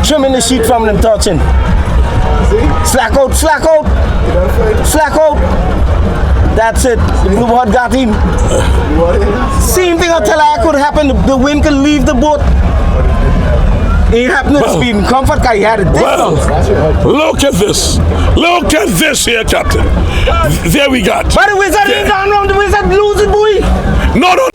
Trimming the sheet from them touching. Slack out, slack out. Slack out. That's it. The Bluebird got him. Same thing I tell you could happen. The wind could leave the boat. It happened to Speed and Comfort because he had a distance. Well, look at this. Look at this here, Captain. There we got. But the Wizard ain't gone wrong. The Wizard losing, boy. No.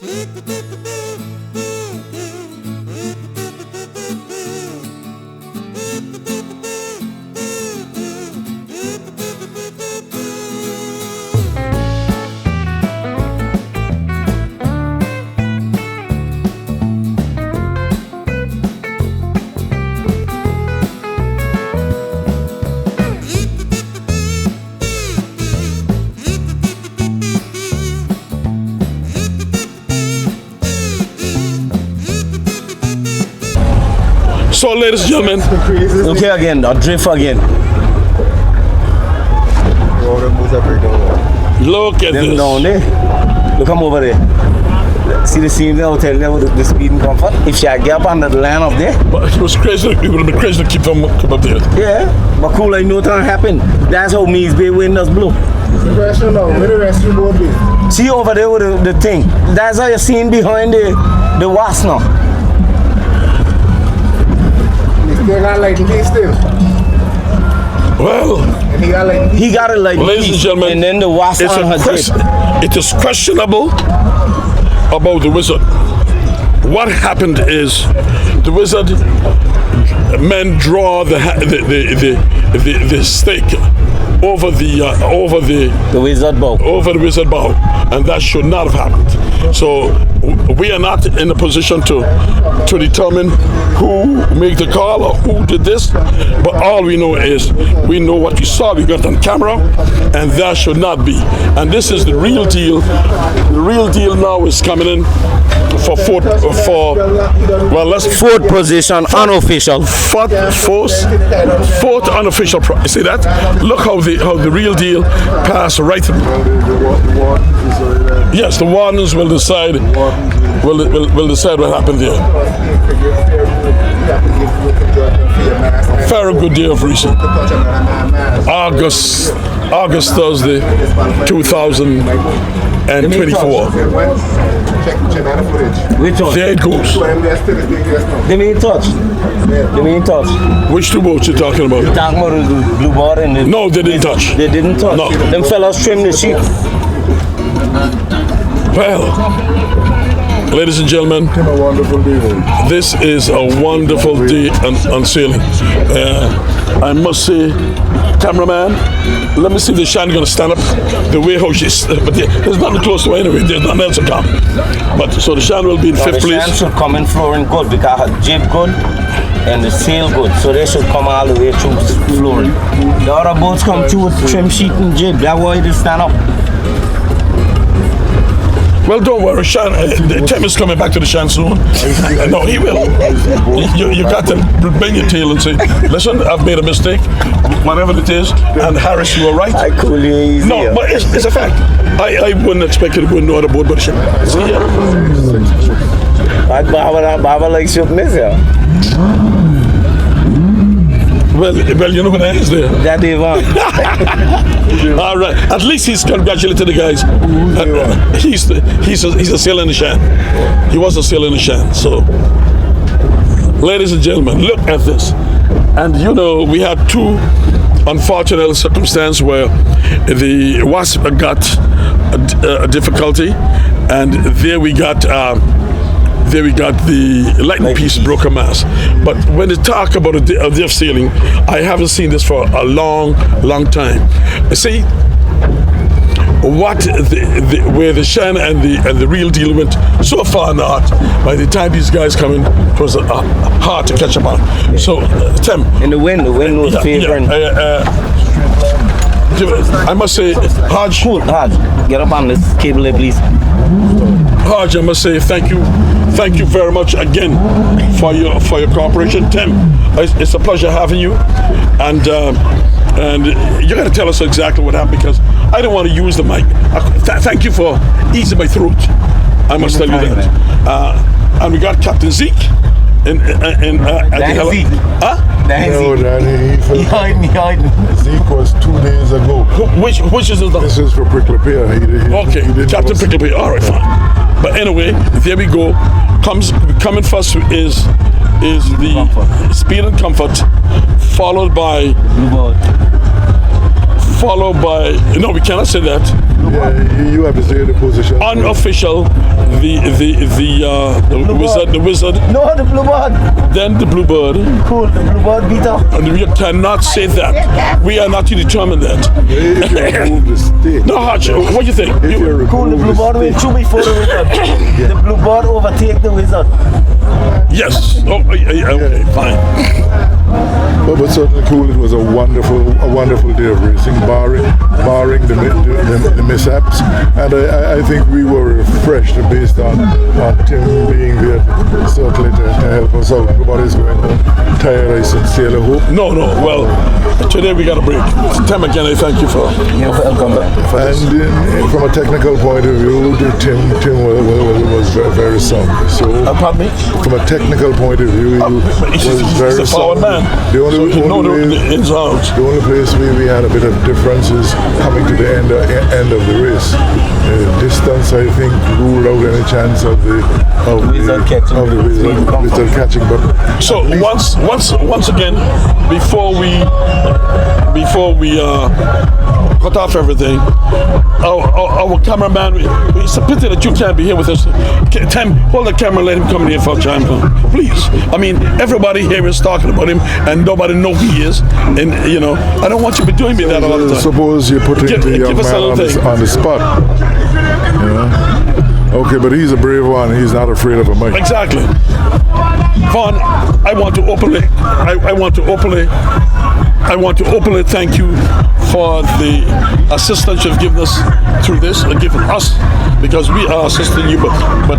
So, ladies and gentlemen. Okay, again, I'll drift again. Look at Them this. down there. Look, come over there. See the scene there, tell them the speed and comfort. If she had get up under the line up there. But it was crazy. It would have been crazy to keep them up there. Yeah. But cool, like nothing happened. That's how Means Bay windows blew. Restroom now. Where the restroom board be? See over there with the thing. That's how you're seeing behind the wasp now. They got like me still. Well, And he got like He got it like ladies and this, gentlemen, and then the wasp it's on her it is questionable about the wizard. What happened is the wizard men draw the stake over The wizard bow. the wizard bow, and that should not have happened. So we are not in a position to determine who made the call or who did this, but all we know is we know what we saw, we got on camera, and that should not be. And this is the real deal. The real deal now is coming in for fourth Position, unofficial. fourth unofficial. You see that? Look how the real deal passed right. Yes, the wardens will decide. Will decide what happened there. Very good day of reason. August Thursday, 2024. Which one? There it goes. They mean touch. They mean touch. Which two boats you talking about? Talking about the blue bar and the... No, they didn't touch. They didn't touch. No. Them fellas trimmed the sheep. Well, ladies and gentlemen, a wonderful day. this is a wonderful day on sailing. I must say, cameraman, let me see if the Shan going to stand up the way how she's. But there's nothing close to her anyway. There's nothing else to come. But so the Shan will be in fifth The place. Shan should come in flooring good because her jib good and the sail good. So they should come all the way through flooring. The other boats come through with trim sheet and jib. That's why they stand up. Well, don't worry, Shan. Tim is coming back to the Shan soon. No, he will. You got to bang your tail and say, listen, I've made a mistake, whatever it is, and Harris, you were right. I cool you easy. No, but it's a fact. I wouldn't expect you to go in no other boat but the Shan. See ya. Baba like should miss ya. Well, you know what that is there. That Devon. All right. At least he's congratulated the guys. He's a sailor in the Shan. He was a sailor in the Shan. So, ladies and gentlemen, look at this. And you know, we had two unfortunate circumstances where the wasp got a difficulty, and there we got the lightning piece broke a mast. But when they talk about a day of sailing, I haven't seen this for a long time. See, where the Shan and the real deal went so far north, by the time these guys come in, it was hard to catch up on. So, Tim. And the wind was favoring. I must say, Hodge. Cool, Hodge. Get up on this cable there, please. Hodge, I must say thank you very much again for your cooperation, Tim. It's a pleasure having you, and you got to tell us exactly what happened because I don't want to use the mic. Thank you for easing my throat. I must tell you that. And we got Captain Zeke. Zeke. Huh? No, Danny, He hiding. Zeke was 2 days ago. Which is the... This is for Prickly Pear. Okay, Captain Prickly Pear. All right, fine. But anyway, there we go. Coming first is the Comfort. Speed and Comfort, followed by no, we cannot say that. Yeah, you have to say the position. Unofficial, the wizard, No, the bluebird. then the bluebird, Cool, the bluebird beat up. and we cannot say that. We are not to determine that. If you remove the stick. No, Hodge, what do you think? If you remove Cool, the bluebird stick. went through before the wizard. The bluebird overtake the wizard. Yes. Oh, okay, fine. But certainly cool. It was a wonderful day of racing, barring the mishaps. And I think we were refreshed based on Tim being there certainly to help us out. Nobody's going home tired, I sincerely hope. No. Well, today we got a break. Tim, again, I thank you for. You're welcome. And from a technical point of view, Tim was very sound. So, Pardon me? from a technical point of view, he was very sound. Man. The only place we had a bit of difference is coming to the end of the race. Distance, I think, ruled out any chance of the wizard catching. But so once again, before we cut off everything, our cameraman. It's a pity that you can't be here with us. Tim, hold the camera. Let him come in here for a time, please. I mean, everybody here is talking about him, and nobody knows who he is. And I don't want you to be doing me that a lot of time. Suppose you put the young man on the spot. Yeah. Okay, but he's a brave one. He's not afraid of a mic. Exactly. Vaughn, I want to openly thank you for the assistance you've given us through this, and given us, because we are assisting you, but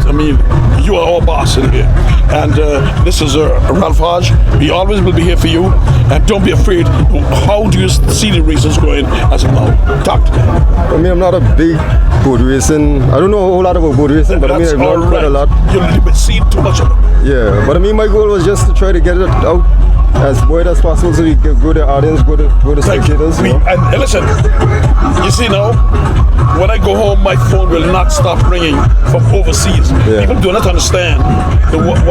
I mean, you are our boss in here. And this is Ralph Hodge. We always will be here for you, and don't be afraid. How do you see the races going as of now? Talk to me. I mean, I'm not a big boat racing. I don't know a whole lot about boat racing, but I mean, I've learned quite a lot. You've seen too much of it. Yeah, but I mean, my goal was just to try to get it out as wide as possible, so we can go to audience, go to spectators. And listen, you see now, when I go home, my phone will not stop ringing from overseas. Yeah. People do not understand the work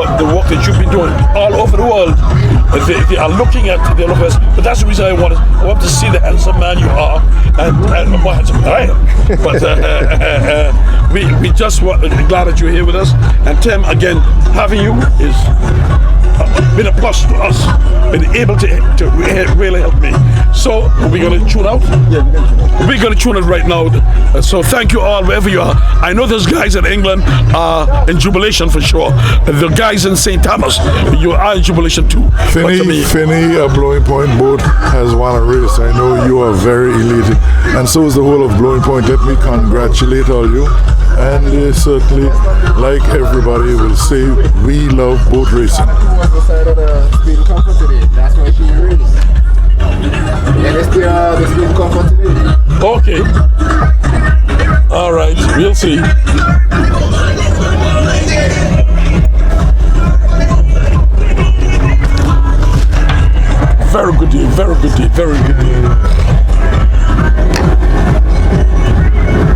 that you've been doing all over the world. They are looking at the other place, but that's the reason I want to see the handsome man you are, and more handsome than I am. But we just glad that you're here with us. And Tim, again, having you is been a plus to us, been able to really help me. So we're going to tune out? Yeah, we're going to tune it right now. So thank you all, wherever you are. I know those guys in England are in jubilation for sure. The guys in St. Thomas, you are in jubilation too. Finney, a Blowing Point boat, has won a race. I know you are very elated, and so is the whole of Blowing Point. Let me congratulate all you. And they certainly, like everybody, will say, we love boat racing. Was the side of the speed comfort today. That's why she raced. Yeah, the speed comfort today. Okay. All right, we'll see.